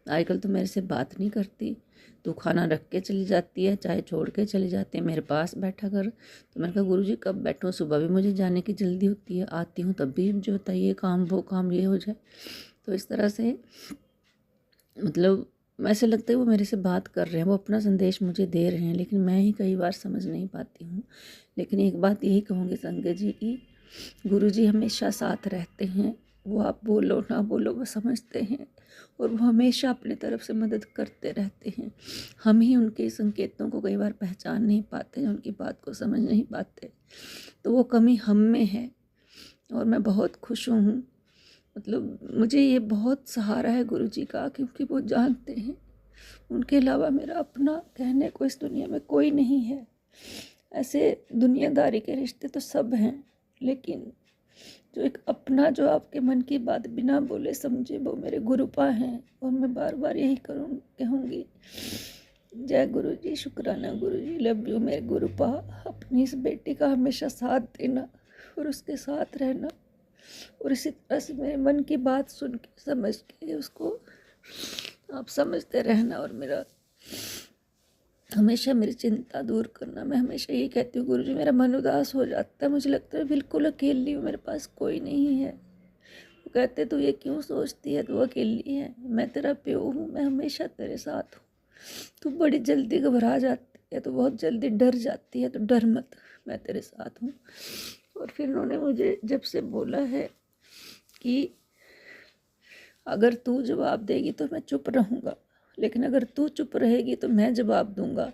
आजकल तो मेरे से बात नहीं करती, तू खाना रख के चली जाती है, चाय छोड़ के चली जाती है, मेरे पास बैठा कर। तो मैंने कहा गुरुजी कब बैठूँ, सुबह भी मुझे जाने की जल्दी होती है, आती हूँ तब भी जो होता है ये काम वो काम ये हो जाए। तो इस तरह से मतलब ऐसे लगता है वो मेरे से बात कर रहे हैं, वो अपना संदेश मुझे दे रहे हैं, लेकिन मैं ही कई बार समझ नहीं पाती हूँ। लेकिन एक बात यही कहूँगी संगत जी की, गुरुजी हमेशा साथ रहते हैं, वो आप बोलो ना बोलो वो समझते हैं और वो हमेशा अपनी तरफ से मदद करते रहते हैं। हम ही उनके संकेतों को कई बार पहचान नहीं पाते, उनकी बात को समझ नहीं पाते, तो वो कमी हम में है। और मैं बहुत खुश हूँ, मतलब मुझे ये बहुत सहारा है गुरुजी का, क्योंकि वो जानते हैं उनके अलावा मेरा अपना कहने को इस दुनिया में कोई नहीं है। ऐसे दुनियादारी के रिश्ते तो सब हैं, लेकिन जो एक अपना, जो आपके मन की बात बिना बोले समझे, वो मेरे गुरुपा हैं। और मैं बार बार यही कहूँगी, जय गुरुजी, शुक्राना गुरुजी, लव यू मेरे गुरुपा। अपनी इस बेटी का हमेशा साथ देना और उसके साथ रहना, और इसी तरह से मेरे मन की बात सुन के समझ के उसको आप समझते रहना और मेरा हमेशा मेरी चिंता दूर करना। मैं हमेशा यही कहती हूँ गुरुजी, मेरा मन उदास हो जाता है, मुझे लगता है बिल्कुल अकेली हूँ, मेरे पास कोई नहीं है। वो कहते तू ये क्यों सोचती है, तू अकेली है, मैं तेरा प्यो हूँ, मैं हमेशा तेरे साथ हूँ। तू बड़ी जल्दी घबरा जाती है, तो बहुत जल्दी डर जाती है, तो डर मत, मैं तेरे साथ हूँ। और फिर उन्होंने मुझे जब से बोला है कि अगर तू जवाब देगी तो मैं चुप रहूँगा, लेकिन अगर तू चुप रहेगी तो मैं जवाब दूंगा।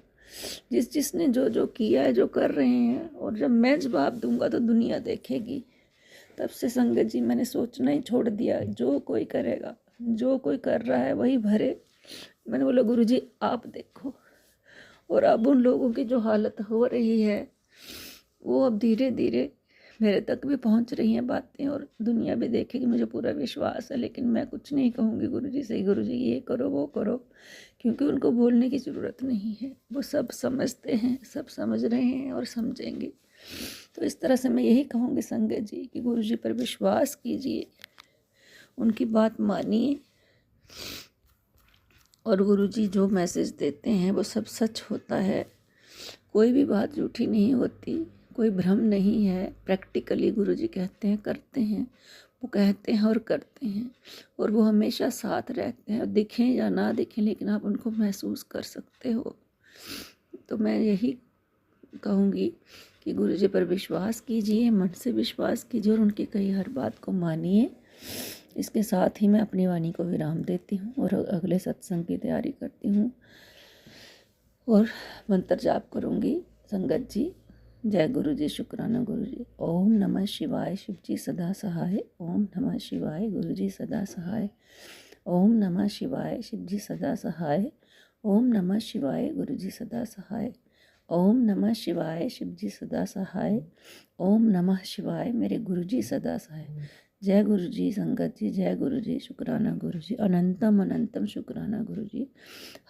जिसने जो जो किया है, जो कर रहे हैं, और जब मैं जवाब दूंगा तो दुनिया देखेगी। तब से संगत जी मैंने सोचना ही छोड़ दिया, जो कोई करेगा, जो कोई कर रहा है वही भरे। मैंने बोला गुरुजी आप देखो। और अब उन लोगों की जो हालत हो रही है वो अब धीरे धीरे मेरे तक भी पहुंच रही हैं बातें और दुनिया भी देखेगी, मुझे पूरा विश्वास है। लेकिन मैं कुछ नहीं कहूँगी गुरुजी से, गुरुजी ये करो वो करो, क्योंकि उनको बोलने की ज़रूरत नहीं है, वो सब समझते हैं, सब समझ रहे हैं और समझेंगे। तो इस तरह से मैं यही कहूँगी संगत जी कि गुरुजी पर विश्वास कीजिए, उनकी बात मानिए, और गुरुजी जो मैसेज देते हैं वो सब सच होता है। कोई भी बात झूठी नहीं होती, कोई भ्रम नहीं है। प्रैक्टिकली गुरुजी कहते हैं, करते हैं, वो कहते हैं और करते हैं, और वो हमेशा साथ रहते हैं, दिखें या ना दिखें, लेकिन आप उनको महसूस कर सकते हो। तो मैं यही कहूँगी कि गुरुजी पर विश्वास कीजिए, मन से विश्वास कीजिए और उनकी कही हर बात को मानिए। इसके साथ ही मैं अपनी वाणी को विराम देती हूँ और अगले सत्संग की तैयारी करती हूँ और मंत्र जाप करूँगी। संगत जी, जय गुरु जी, शुक्राना गुरु जी। ओम नमः शिवाय, शिव जी सदा सहाय। ओम नमः शिवाय, गुरु जी सदा सहाय। ओम नमः शिवाय, शिव जी सदा सहाय। ओम नमः शिवाय, गुरु जी सदा सहाय। ओम नमः शिवाय, शिव जी सदा सहाय। ओम नमः शिवाय, मेरे गुरु जी सदा सहाय। जय गुरु जी संगत जी, जय गुरु जी, शुक्राना गुरु जी, अनंतम अनंतम शुक्राना गुरु जी,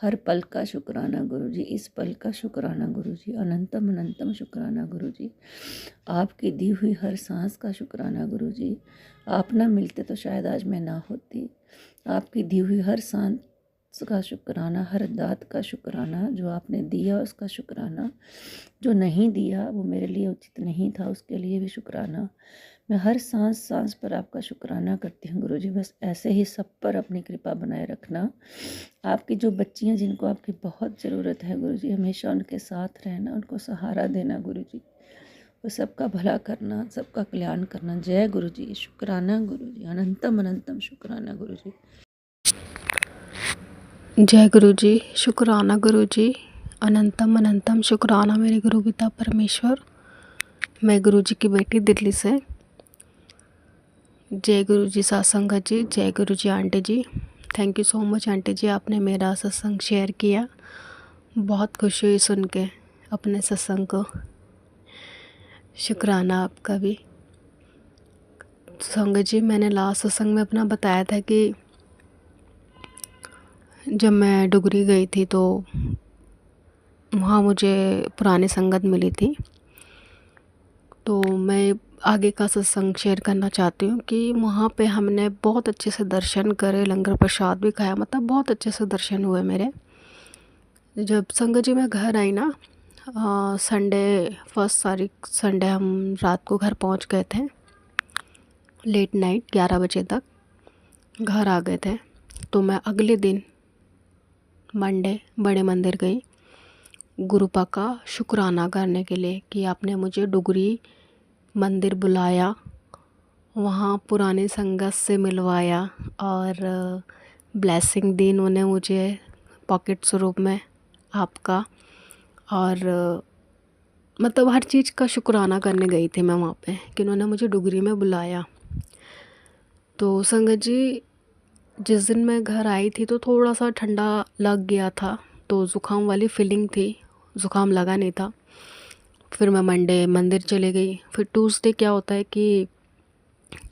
हर पल का शुक्राना गुरु जी, इस पल का शुक्राना गुरु जी, अनंतम अनंतम शुक्राना गुरु जी, आपकी दी हुई हर सांस का शुक्राना गुरु जी। आप ना मिलते तो शायद आज मैं ना होती। आपकी दी हुई हर सांस का शुक्राना, हर दात का शुक्राना, जो आपने दिया उसका शुक्राना, जो नहीं दिया वो मेरे लिए उचित नहीं था उसके लिए भी शुक्राना। मैं हर सांस सांस पर आपका शुक्राना करती हूँ गुरुजी। बस ऐसे ही सब पर अपनी कृपा बनाए रखना। आपकी जो बच्चियाँ जिनको आपकी बहुत ज़रूरत है गुरुजी, हमेशा उनके साथ रहना, उनको सहारा देना गुरुजी, वो सबका भला करना, सबका कल्याण करना। जय गुरुजी, शुक्राना गुरुजी, अनंतम अनंतम शुक्राना गुरुजी। जय गुरु जी, शुक्राना गुरु जी, अनंतम अनंतम शुक्राना मेरे गुरु पिता परमेश्वर। मैं गुरु जी की बेटी दिल्ली से। जय गुरु जी सत्संगत जी, जय गुरु जी आंटी जी। Thank you so much aunty जी, आपने मेरा सत्संग शेयर किया, बहुत खुशी हुई सुन के अपने सत्संग को। शुक्राना आपका भी। संगत जी, मैंने लास्ट सत्संग में अपना बताया था कि जब मैं डुगरी गई थी तो वहाँ मुझे पुरानी संगत मिली थी। तो मैं आगे का सत्संग शेयर करना चाहती हूँ कि वहाँ पे हमने बहुत अच्छे से दर्शन करे, लंगर प्रसाद भी खाया, मतलब बहुत अच्छे से दर्शन हुए मेरे। जब संगत जी मैं घर आई ना, संडे 1 तारीख संडे हम रात को घर पहुँच गए थे, लेट नाइट 11 बजे तक घर आ गए थे। तो मैं अगले दिन मंडे बड़े मंदिर गई गुरुपा का शुक्राना करने के लिए कि आपने मुझे डुगरी मंदिर बुलाया, वहाँ पुरानी संगत से मिलवाया और ब्लेसिंग दी उन्होंने मुझे पॉकेट स्वरूप में आपका। और मतलब हर चीज़ का शुक्राना करने गई थी मैं वहाँ पे कि उन्होंने मुझे डुगरी में बुलाया। तो संगत जी, जिस दिन मैं घर आई थी तो थोड़ा सा ठंडा लग गया था, तो ज़ुकाम वाली फीलिंग थी, ज़ुकाम लगा नहीं था। फिर मैं मंडे मंदिर चले गई। फिर ट्यूसडे क्या होता है कि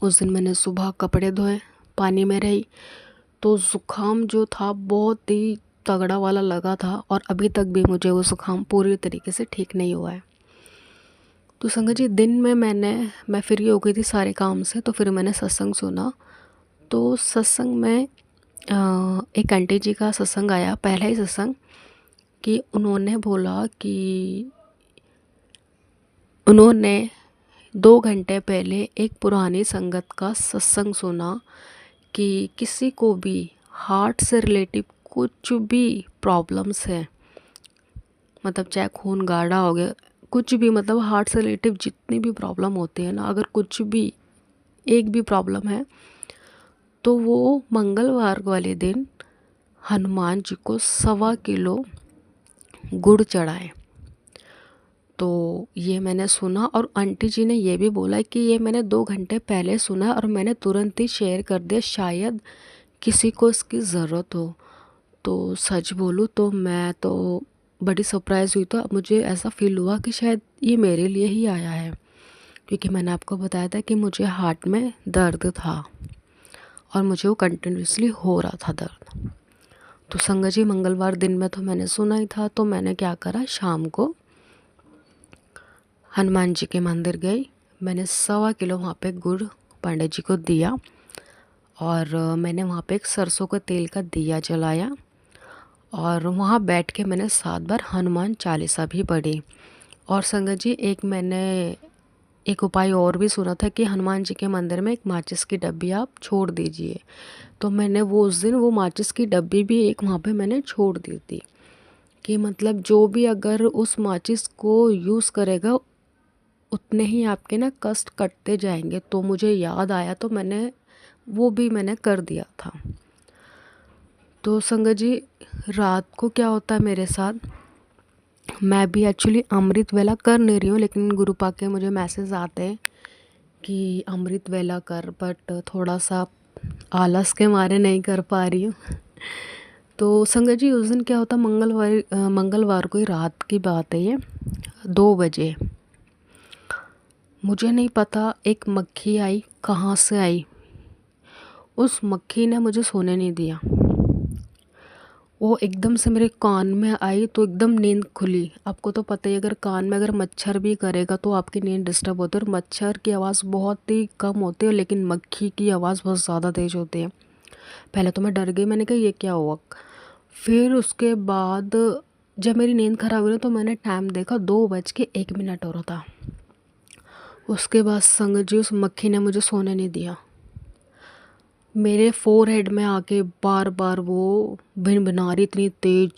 उस दिन मैंने सुबह कपड़े धोए, पानी में रही, तो ज़ुकाम जो था बहुत ही तगड़ा वाला लगा था और अभी तक भी मुझे वो ज़ुकाम पूरी तरीके से ठीक नहीं हुआ है। तो संगत जी, दिन में मैं फ्री हो गई थी सारे काम से, तो फिर मैंने सत्संग सुना। तो सत्संग में एक आंटी जी का सत्संग आया, पहला ही सत्संग, कि उन्होंने बोला कि उन्होंने 2 घंटे पहले एक पुरानी संगत का सत्संग सुना कि किसी को भी हार्ट से रिलेटिव कुछ भी प्रॉब्लम्स है, मतलब चाहे खून गाढ़ा हो गया, कुछ भी, मतलब हार्ट से रिलेटिव जितनी भी प्रॉब्लम होती है ना, अगर कुछ भी एक भी प्रॉब्लम है तो वो मंगलवार वाले दिन हनुमान जी को 1.25 किलो गुड़ चढ़ाए। तो ये मैंने सुना और आंटी जी ने ये भी बोला कि ये मैंने 2 घंटे पहले सुना और मैंने तुरंत ही शेयर कर दिया, शायद किसी को इसकी ज़रूरत हो। तो सच बोलूँ तो मैं तो बड़ी सरप्राइज़ हुई, तो मुझे ऐसा फील हुआ कि शायद ये मेरे लिए ही आया है। क्योंकि मैंने आपको बताया था कि मुझे हार्ट में दर्द था और मुझे वो कंटिन्यूसली हो रहा था दर्द। तो संगत जी मंगलवार दिन में तो मैंने सुना ही था, तो मैंने क्या करा, शाम को हनुमान जी के मंदिर गई। मैंने 1.25 किलो वहाँ पे गुड़ पंडित जी को दिया और मैंने वहाँ पे एक सरसों के तेल का दिया जलाया और वहाँ बैठ के मैंने 7 बार हनुमान चालीसा भी पढ़ी। और संगत जी मैंने एक उपाय और भी सुना था कि हनुमान जी के मंदिर में एक माचिस की डब्बी आप छोड़ दीजिए। तो मैंने वो उस दिन वो माचिस की डब्बी भी एक वहाँ पे मैंने छोड़ दी थी कि मतलब जो भी अगर उस माचिस को यूज़ करेगा उतने ही आपके ना कष्ट कटते जाएंगे। तो मुझे याद आया तो मैंने कर दिया था। तो संगत जी रात को क्या होता है मेरे साथ, मैं भी एक्चुअली अमृत वेला कर नहीं रही हूँ, लेकिन गुरु पाक के मुझे मैसेज आते हैं कि अमृत वेला कर, बट थोड़ा सा आलस के मारे नहीं कर पा रही हूँ। तो संगत जी उस दिन क्या होता, मंगलवार को ही रात की बात है, ये 2 बजे। मुझे नहीं पता एक मक्खी आई, कहाँ से आई। उस मक्खी ने मुझे सोने नहीं दिया। वो एकदम से मेरे कान में आई तो एकदम नींद खुली। आपको तो पता ही, अगर कान में अगर मच्छर भी करेगा तो आपकी नींद डिस्टर्ब होती है। और मच्छर की आवाज़ बहुत ही कम होती है, लेकिन मक्खी की आवाज़ बहुत ज़्यादा तेज़ होती है। पहले तो मैं डर गई, मैंने कहा ये क्या हुआ। फिर उसके बाद जब मेरी नींद ख़राब हुई तो मैंने टाइम देखा, 2:01 हो रहा था। उसके बाद संगत जी उस मक्खी ने मुझे सोने नहीं दिया। मेरे फोरहेड में आके बार बार वो भिनभिना रही, इतनी तेज,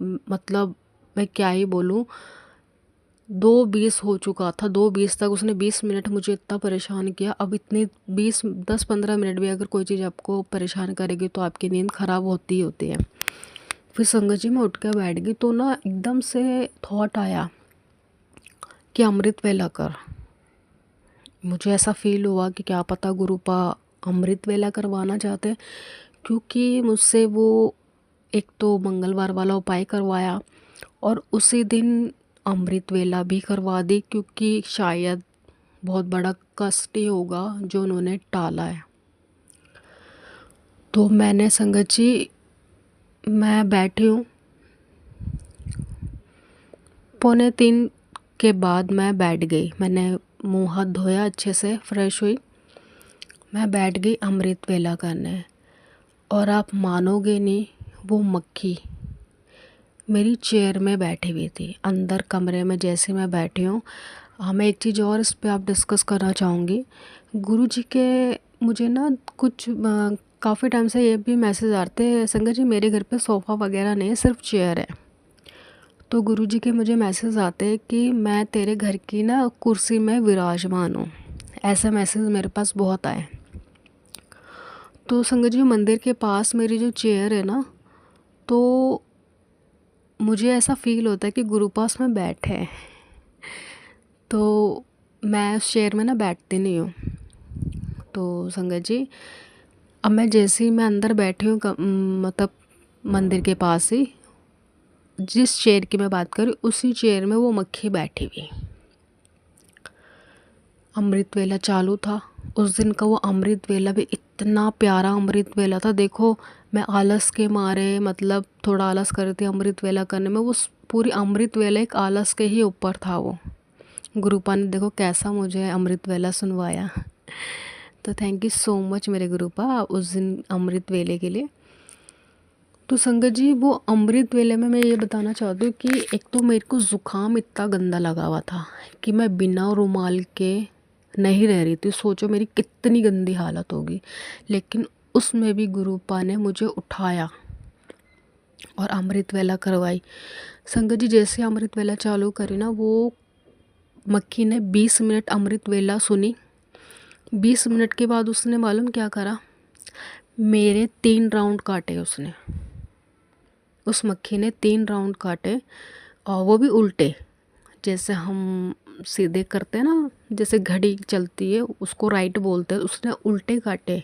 मतलब मैं क्या ही बोलूँ। 2:20 हो चुका था, 2:20 तक उसने 20 मिनट मुझे इतना परेशान किया। अब इतनी 10-15 मिनट भी अगर कोई चीज़ आपको परेशान करेगी तो आपकी नींद ख़राब होती ही होती है। फिर संगत जी मैं उठ कर बैठ गई तो ना एकदम से थॉट आया कि अमृत वेला कर। मुझे ऐसा फील हुआ कि क्या पता गुरुपा अमृत वेला करवाना चाहते हैं, क्योंकि मुझसे वो एक तो मंगलवार वाला उपाय करवाया और उसी दिन अमृत वेला भी करवा दी, क्योंकि शायद बहुत बड़ा कष्ट ही होगा जो उन्होंने टाला है। तो मैंने संगत जी मैं बैठी हूँ, 2:45 के बाद मैं बैठ गई। मैंने मुँह हाथ धोया, अच्छे से फ्रेश हुई, मैं बैठ गई अमृत वेला करने। और आप मानोगे नहीं, वो मक्खी मेरी चेयर में बैठी हुई थी अंदर कमरे में। जैसे मैं बैठी हूँ, मैं एक चीज़ और इस पे आप डिस्कस करना चाहूँगी। गुरुजी के मुझे ना कुछ काफ़ी टाइम से ये भी मैसेज आते हैं, संगत जी मेरे घर पे सोफ़ा वगैरह नहीं है, सिर्फ चेयर है। तो गुरुजी के मुझे मैसेज आते हैं कि मैं तेरे घर की ना कुर्सी में विराजमान हूँ। ऐसे मैसेज मेरे पास बहुत आए। तो संगत जी मंदिर के पास मेरी जो चेयर है ना, तो मुझे ऐसा फील होता है कि गुरु पास में बैठे हैं। तो मैं उस चेयर में ना बैठती नहीं हूँ। तो संगत जी अब मैं अंदर बैठी हूँ, मतलब मंदिर के पास ही, जिस चेयर की मैं बात करूँ उसी चेयर में वो मक्खी बैठी हुई। अमृत वेला चालू था उस दिन का। वो अमृत वेला भी इतना प्यारा अमृत वेला था। देखो मैं आलस के मारे, मतलब थोड़ा आलस कर रही थी अमृत वेला करने में, वो पूरी अमृत वेला एक आलस के ही ऊपर था। वो गुरुपा ने देखो कैसा मुझे अमृत वेला सुनवाया। तो थैंक यू सो मच मेरे गुरुपा उस दिन अमृत वेले के लिए। तो संगत जी वो अमृत वेले में मैं ये बताना चाहती हूँ कि एक तो मेरे को ज़ुकाम इतना गंदा लगा हुआ था कि मैं बिना रुमाल के नहीं रह रही थी। सोचो मेरी कितनी गंदी हालत होगी। लेकिन उसमें भी गुरुपा ने मुझे उठाया और अमृत वेला करवाई। संगत जी जैसे अमृत वेला चालू करी ना, वो मक्खी ने 20 मिनट अमृत वेला सुनी। 20 मिनट के बाद उसने मालूम क्या करा, मेरे 3 राउंड काटे उसने। उस मक्खी ने 3 राउंड काटे और वो भी उल्टे, जैसे हम सीधे करते हैं ना, जैसे घड़ी चलती है उसको राइट बोलते हैं, उसने उल्टे काटे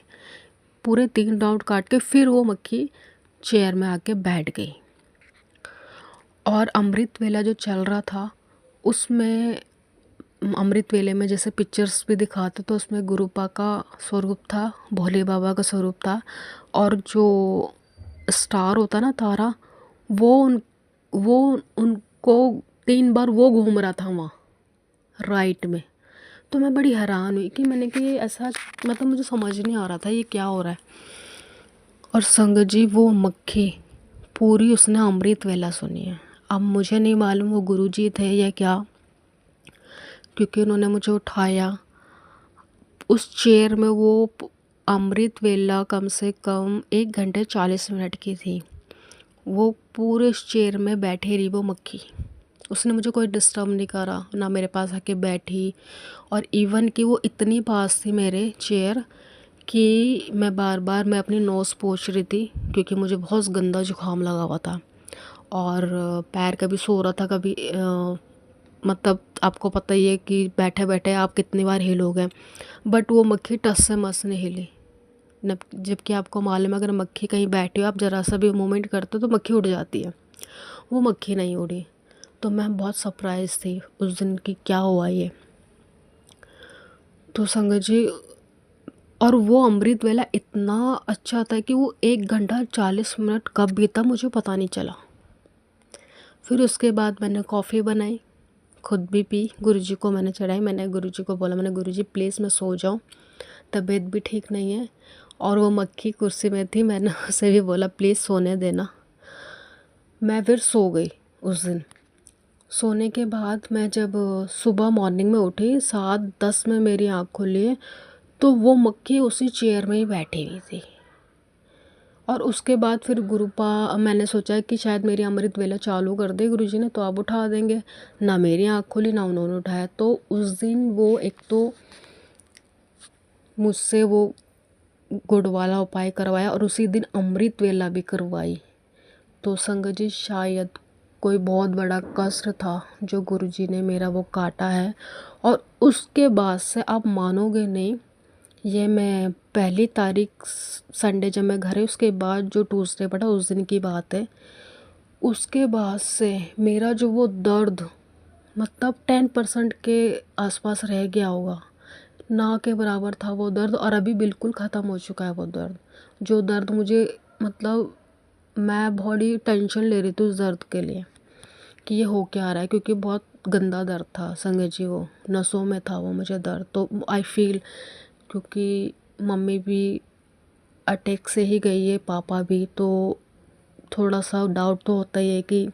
पूरे 3 राउंड काट के। फिर वो मक्खी चेयर में आके बैठ गई। और अमृत वेला जो चल रहा था उसमें अमृत वेले में जैसे पिक्चर्स भी दिखाते तो उसमें गुरुपा का स्वरूप था, भोले बाबा का स्वरूप था, और जो स्टार होता ना, तारा, वो उनको 3 बार वो घूम रहा था वहाँ राइट में। तो मैं बड़ी हैरान हुई कि मैंने कि ये ऐसा, मतलब मुझे समझ नहीं आ रहा था ये क्या हो रहा है। और संगत जी वो मक्खी पूरी उसने अमृत वेला सुनी है। अब मुझे नहीं मालूम वो गुरुजी थे या क्या, क्योंकि उन्होंने मुझे उठाया उस चेयर में। वो अमृत वेला कम से कम 1 घंटे 40 मिनट की थी। वो पूरे उस चेयर में बैठी रही वो मक्खी, उसने मुझे कोई डिस्टर्ब नहीं करा, ना मेरे पास आके बैठी। और इवन कि वो इतनी पास थी मेरे चेयर कि मैं अपनी नोज़ पोंछ रही थी, क्योंकि मुझे बहुत गंदा जुकाम लगा हुआ था। और पैर कभी सो रहा था, कभी मतलब आपको पता ही है कि बैठे बैठे आप कितनी बार हिलोगे, बट वो मक्खी टस से मस नहीं हिली। जबकि आपको मालूम है अगर मक्खी कहीं बैठी हो, आप ज़रा सा भी मूवमेंट करते हो तो मक्खी उड़ जाती है, वो मक्खी नहीं उड़ी। तो मैं बहुत सरप्राइज़ थी उस दिन कि क्या हुआ ये। तो संगत जी, और वो अमृत वेला इतना अच्छा था कि वो 1 घंटा 40 मिनट कब बीता मुझे पता नहीं चला। फिर उसके बाद मैंने कॉफ़ी बनाई, खुद भी पी, गुरुजी को मैंने चढ़ाई। मैंने गुरुजी को बोला, मैंने गुरुजी प्लीज़ मैं सो जाऊँ, तबीयत भी ठीक नहीं है। और वो मक्खी कुर्सी में थी, मैंने उसे भी बोला प्लीज़ सोने देना। मैं फिर सो गई उस दिन। सोने के बाद मैं जब सुबह मॉर्निंग में उठी 7:10 में मेरी आँख खुली, तो वो मक्खी उसी चेयर में ही बैठी हुई थी। और उसके बाद फिर गुरुपा, मैंने सोचा कि शायद मेरी अमृत वेला चालू कर दे गुरुजी ने तो अब उठा देंगे, ना मेरी आँख खुली ना उन्होंने उठाया। तो उस दिन वो एक तो मुझसे वो गुड़ वाला उपाय करवाया और उसी दिन अमृत वेला भी करवाई। तो संगत जी शायद कोई बहुत बड़ा कष्ट था जो गुरुजी ने मेरा वो काटा है। और उसके बाद से आप मानोगे नहीं, ये मैं 1 तारीख संडे जब मैं घर है, उसके बाद जो ट्यूसडे पड़ा उस दिन की बात है। उसके बाद से मेरा जो वो दर्द मतलब 10% के आसपास रह गया होगा, ना के बराबर था वो दर्द, और अभी बिल्कुल ख़त्म हो चुका है वो दर्द। जो दर्द मुझे मतलब मैं बड़ी टेंशन ले रही थी उस दर्द के लिए कि ये हो क्या रहा है, क्योंकि बहुत गंदा दर्द था संगत जी, वो नसों में था वो मुझे दर्द। तो आई फील, क्योंकि मम्मी भी अटैक से ही गई है, पापा भी, तो थोड़ा सा डाउट तो होता ही है कि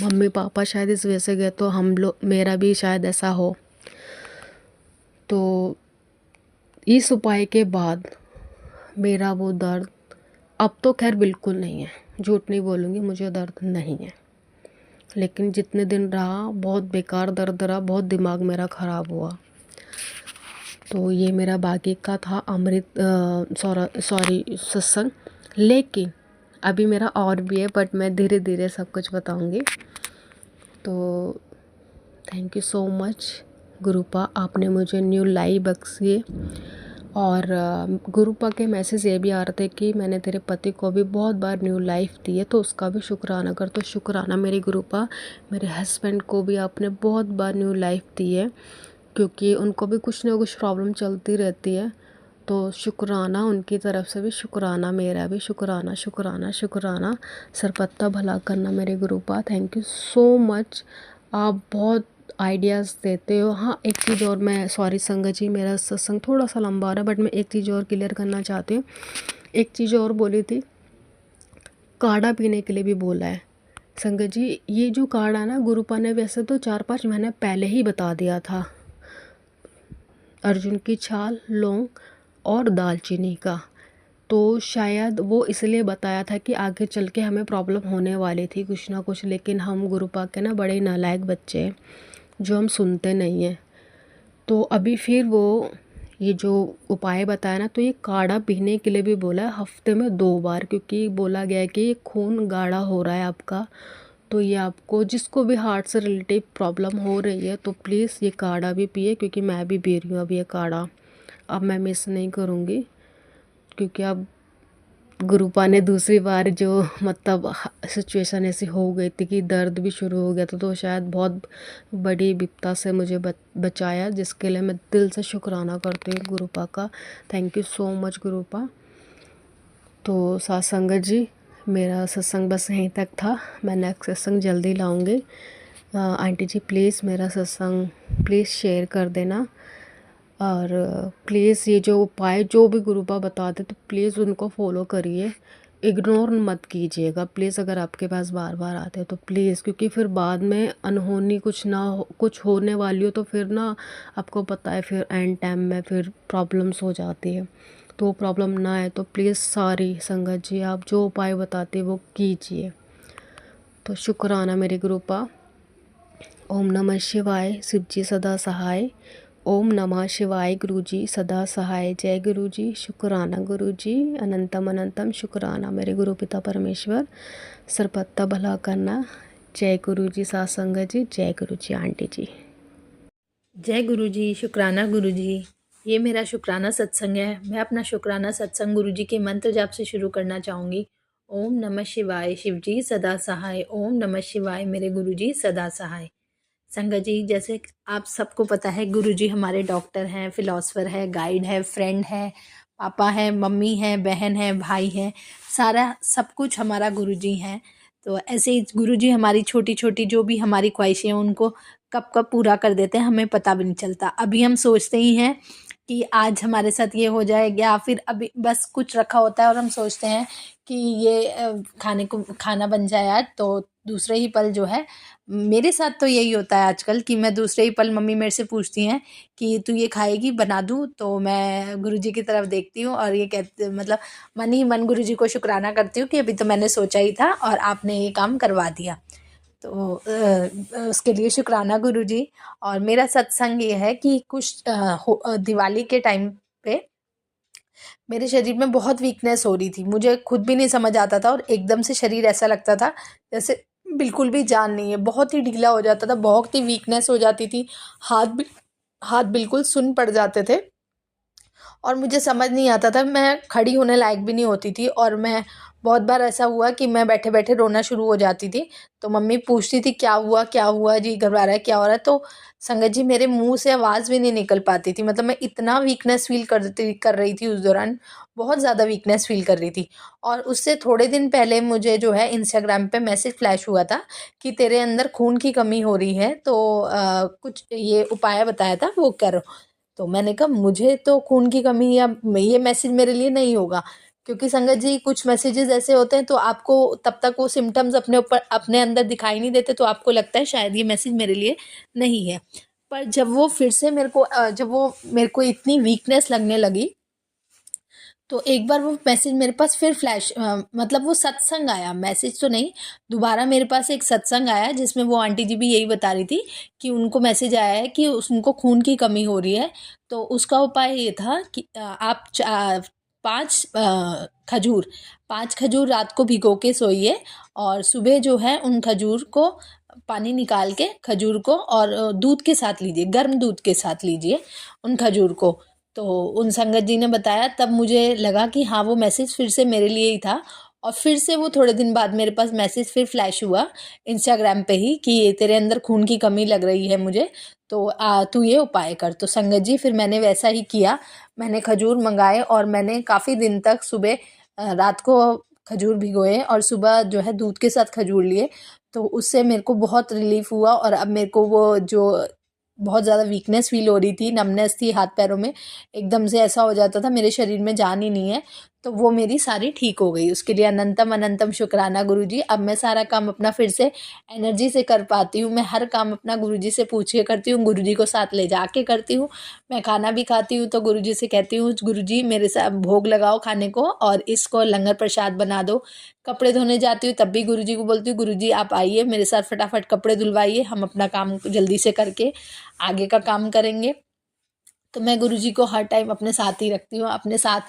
मम्मी पापा शायद इस वजह से गए तो हम लोग, मेरा भी शायद ऐसा हो। तो इस उपाय के बाद मेरा वो दर्द अब तो खैर बिल्कुल नहीं है, झूठ नहीं बोलूँगी, मुझे दर्द नहीं है। लेकिन जितने दिन रहा बहुत बेकार दर्द रहा, बहुत दिमाग मेरा ख़राब हुआ। तो ये मेरा बाकी का था अमृत सॉरी सत्संग। लेकिन अभी मेरा और भी है, बट मैं धीरे धीरे सब कुछ बताऊंगी। तो थैंक यू सो मच गुरुपा, आपने मुझे न्यू लाइफ बख्शी है। और गुरुपा के मैसेज ये भी आ रहे थे कि मैंने तेरे पति को भी बहुत बार न्यू लाइफ दी है, तो उसका भी शुक्राना कर। तो शुक्राना मेरी गुरुपा, मेरे हस्बैंड को भी आपने बहुत बार न्यू लाइफ दी है, क्योंकि उनको भी कुछ ना कुछ प्रॉब्लम चलती रहती है। तो शुक्राना उनकी तरफ से भी, शुक्राना मेरा भी, शुक्राना शुक्राना शुक्राना। सरपत्ता भला करना मेरे गुरुपा, थैंक यू सो मच। आप बहुत आइडियाज़ देते हो। हाँ एक चीज़ और, मैं सॉरी संगत जी मेरा सत्संग थोड़ा सा लंबा हो रहा है, बट मैं एक चीज़ और क्लियर करना चाहती हूँ। एक चीज़ और बोली थी, काढ़ा पीने के लिए भी बोला है संगत जी। ये जो काढ़ा ना, गुरुपा ने वैसे तो 4-5 महीने पहले ही बता दिया था, अर्जुन की छाल, लौंग और दालचीनी का। तो शायद वो इसलिए बताया था कि आगे चल के हमें प्रॉब्लम होने वाली थी कुछ ना कुछ। लेकिन हम गुरुपा के ना बड़े नालायक बच्चे हैं जो हम सुनते नहीं हैं। तो अभी फिर वो ये जो उपाय बताया ना, तो ये काढ़ा पीने के लिए भी बोला है हफ्ते में 2 बार, क्योंकि बोला गया है कि ये खून गाढ़ा हो रहा है आपका। तो ये आपको जिसको भी हार्ट से रिलेटिव प्रॉब्लम हो रही है तो प्लीज़ ये काढ़ा भी पिए, क्योंकि मैं भी पी रही हूँ अब ये काढ़ा। अब मैं मिस नहीं करूँगी, क्योंकि अब गुरुपा ने दूसरी बार जो मतलब सिचुएशन ऐसी हो गई थी कि दर्द भी शुरू हो गया था, तो शायद बहुत बड़ी विपदा से मुझे बचाया, जिसके लिए मैं दिल से शुक्राना करती हूँ गुरुपा का। Thank you so much गुरुपा। तो साथ संगत जी, मेरा सत्संग बस यहीं तक था। मैं नेक्स्ट सत्संग जल्दी लाऊंगी। आंटी जी प्लीज़ मेरा सत्संग प्लीज़ शेयर कर देना, और प्लीज़ ये जो उपाय जो भी गुरुपा बताते तो प्लीज़ उनको फॉलो करिए, इग्नोर मत कीजिएगा प्लीज़। अगर आपके पास बार बार आते हैं तो प्लीज़, क्योंकि फिर बाद में अनहोनी कुछ होने वाली हो तो फिर ना, आपको पता है फिर एंड टाइम में फिर प्रॉब्लम्स हो जाती है। तो प्रॉब्लम ना आए तो प्लीज़ सारी संगत जी आप जो उपाय बताते वो कीजिए। तो शुक्राना मेरे गुरुपा। ओम नमः शिवाय, शिव जी सदा सहाय। ओम नमः शिवाय, गुरु जी सदा सहाय। जय गुरु जी, शुक्राना गुरु जी, अनंतम अनंतम शुक्राना मेरे गुरु पिता परमेश्वर, सरपत्ता भला करना। जय गुरु जी साथ संगत जी, जय गुरु जी आंटी जी। जय गुरु जी, शुक्राना गुरु जी। ये मेरा शुक्राना सत्संग है। मैं अपना शुक्राना सत्संग गुरु जी के मंत्र जाप से शुरू करना चाहूँगी। ओम नमः शिवाय, शिव जी सदा सहाय। ओम नमः शिवाय, मेरे गुरु जी सदा सहाय। संगत जी, जैसे आप सबको पता है, गुरु जी हमारे डॉक्टर हैं, फिलोसफर है, गाइड है, फ्रेंड है, पापा है, मम्मी है, बहन है, भाई है, सारा सब कुछ हमारा गुरु जी हैं। तो ऐसे ही गुरु जी हमारी छोटी छोटी जो भी हमारी ख्वाहिशें हैं उनको कब कब पूरा कर देते हैं, हमें पता भी नहीं चलता। अभी हम सोचते ही हैं कि आज हमारे साथ ये हो जाए, या फिर अभी बस कुछ रखा होता है और हम सोचते हैं कि ये खाना बन जाए आज, तो दूसरे ही पल जो है, मेरे साथ तो यही होता है आजकल कि मैं दूसरे ही पल मम्मी मेरे से पूछती हैं कि तू ये खाएगी, बना दूँ? तो मैं गुरुजी की तरफ देखती हूँ और ये कहते मतलब मन ही मन गुरुजी को शुक्राना करती हूँ कि अभी तो मैंने सोचा ही था और आपने ये काम करवा दिया। तो उसके लिए शुक्राना गुरुजी। और मेरा सत्संग ये है कि कुछ दिवाली के टाइम पे मेरे शरीर में बहुत वीकनेस हो रही थी, मुझे खुद भी नहीं समझ आता था, और एकदम से शरीर ऐसा लगता था जैसे बिल्कुल भी जान नहीं है, बहुत ही ढीला हो जाता था, बहुत ही वीकनेस हो जाती थी, हाथ बिल्कुल सुन्न पड़ जाते थे, और मुझे समझ नहीं आता था, मैं खड़ी होने लायक भी नहीं होती थी। और मैं बहुत बार ऐसा हुआ कि मैं बैठे बैठे रोना शुरू हो जाती थी, तो मम्मी पूछती थी क्या हुआ जी, घबरा रहा है, क्या हो रहा है? तो संगत जी मेरे मुंह से आवाज़ भी नहीं निकल पाती थी, मतलब मैं इतना वीकनेस फील कर रही थी उस दौरान, बहुत ज़्यादा वीकनेस फील कर रही थी। और उससे थोड़े दिन पहले मुझे जो है इंस्टाग्राम पे मैसेज फ्लैश हुआ था कि तेरे अंदर खून की कमी हो रही है, तो कुछ ये उपाय बताया था वो करो। तो मैंने कहा मुझे तो खून की कमी, या ये मैसेज मेरे लिए नहीं होगा, क्योंकि संगत जी कुछ मैसेजेस ऐसे होते हैं तो आपको तब तक वो सिम्टम्स अपने अंदर दिखाई नहीं देते, तो आपको लगता है शायद ये मैसेज मेरे लिए नहीं है। पर जब वो फिर से मेरे को इतनी वीकनेस लगने लगी, तो एक बार वो मैसेज मेरे पास फिर मतलब वो सत्संग आया, मैसेज तो नहीं, दोबारा मेरे पास एक सत्संग आया जिसमें वो आंटी जी भी यही बता रही थी कि उनको मैसेज आया है कि उनको खून की कमी हो रही है। तो उसका उपाय ये था कि आप 5 खजूर रात को भिगो के सोइए, और सुबह जो है उन खजूर को पानी निकाल के खजूर को और दूध के साथ लीजिए, गर्म दूध के साथ लीजिए उन खजूर को। तो उन संगत जी ने बताया, तब मुझे लगा कि हाँ वो मैसेज फिर से मेरे लिए ही था, और फिर से वो थोड़े दिन बाद मेरे पास मैसेज फिर फ्लैश हुआ इंस्टाग्राम पे ही कि ये तेरे अंदर खून की कमी लग रही है मुझे, तो तू ये उपाय कर। तो संगत जी फिर मैंने वैसा ही किया, मैंने खजूर मंगाए और मैंने काफ़ी दिन तक सुबह रात को खजूर भिगोए और सुबह जो है दूध के साथ खजूर लिए, तो उससे मेरे को बहुत रिलीफ हुआ। और अब मेरे को वो जो बहुत ज़्यादा वीकनेस फील हो रही थी, नमनेस थी हाथ पैरों में, एकदम से ऐसा हो जाता था मेरे शरीर में जान ही नहीं है, तो वो मेरी सारी ठीक हो गई। उसके लिए अनंतम अनंतम शुक्राना गुरुजी। अब मैं सारा काम अपना फिर से एनर्जी से कर पाती हूँ, मैं हर काम अपना गुरुजी से पूछ के करती हूँ, गुरुजी को साथ ले जाके करती हूँ। मैं खाना भी खाती हूँ तो गुरुजी से कहती हूँ गुरुजी मेरे साथ भोग लगाओ खाने को और इसको लंगर प्रसाद बना दो। कपड़े धोने जाती हूँ तब भी गुरुजी को बोलती हूँ गुरुजी आप आइए मेरे साथ फटाफट कपड़े धुलवाइए, हम अपना काम जल्दी से करके आगे का काम करेंगे। तो मैं गुरुजी को हर टाइम अपने साथ ही रखती हूँ, अपने साथ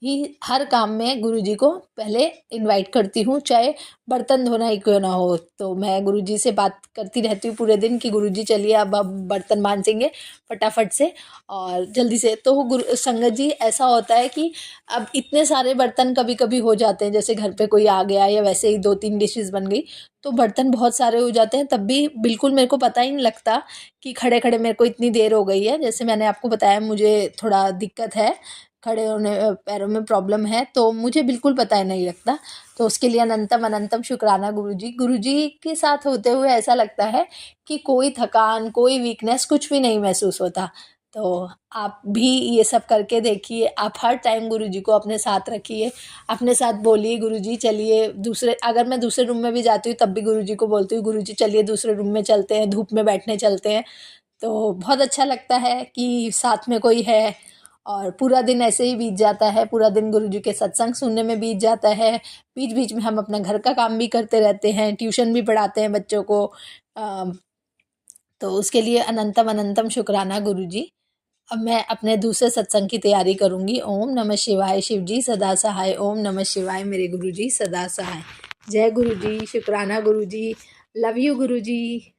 ही हर काम में गुरुजी को पहले इनवाइट करती हूँ, चाहे बर्तन धोना ही क्यों ना हो। तो मैं गुरुजी से बात करती रहती हूँ पूरे दिन कि गुरुजी चलिए अब बर्तन मांजेंगे फटाफट से और जल्दी से। तो गुरु संगत जी ऐसा होता है कि अब इतने सारे बर्तन कभी कभी हो जाते हैं, जैसे घर पे कोई आ गया या वैसे ही 2-3 डिशेस बन गई तो बर्तन बहुत सारे हो जाते हैं, तब भी बिल्कुल मेरे को पता ही नहीं लगता कि खड़े खड़े मेरे को इतनी देर हो गई है। जैसे मैंने आपको बताया मुझे थोड़ा दिक्कत है, खड़े होने पैरों में प्रॉब्लम है, तो मुझे बिल्कुल पता ही नहीं लगता। तो उसके लिए अनंतम अनंतम शुक्राना गुरुजी। गुरुजी के साथ होते हुए ऐसा लगता है कि कोई थकान, कोई वीकनेस कुछ भी नहीं महसूस होता। तो आप भी ये सब करके देखिए, आप हर टाइम गुरुजी को अपने साथ रखिए, अपने साथ बोलिए गुरुजी चलिए। दूसरे अगर मैं दूसरे रूम में भी जाती हूँ तब भी गुरुजी को बोलती हूँ गुरुजी चलिए दूसरे रूम में चलते हैं, धूप में बैठने चलते हैं। तो बहुत अच्छा लगता है कि साथ में कोई है और पूरा दिन ऐसे ही बीत जाता है, पूरा दिन गुरुजी के सत्संग सुनने में बीत जाता है। बीच बीच में हम अपना घर का काम भी करते रहते हैं, ट्यूशन भी पढ़ाते हैं बच्चों को। तो उसके लिए अनंतम अनंतम शुक्राना गुरुजी। अब मैं अपने दूसरे सत्संग की तैयारी करूँगी। ओम नमः शिवाय, शिव जी सदा सहाय। ओम नमः शिवाय, मेरे गुरुजी सदा सहाय। जय गुरुजी, शुक्राना गुरुजी, लव यू गुरुजी।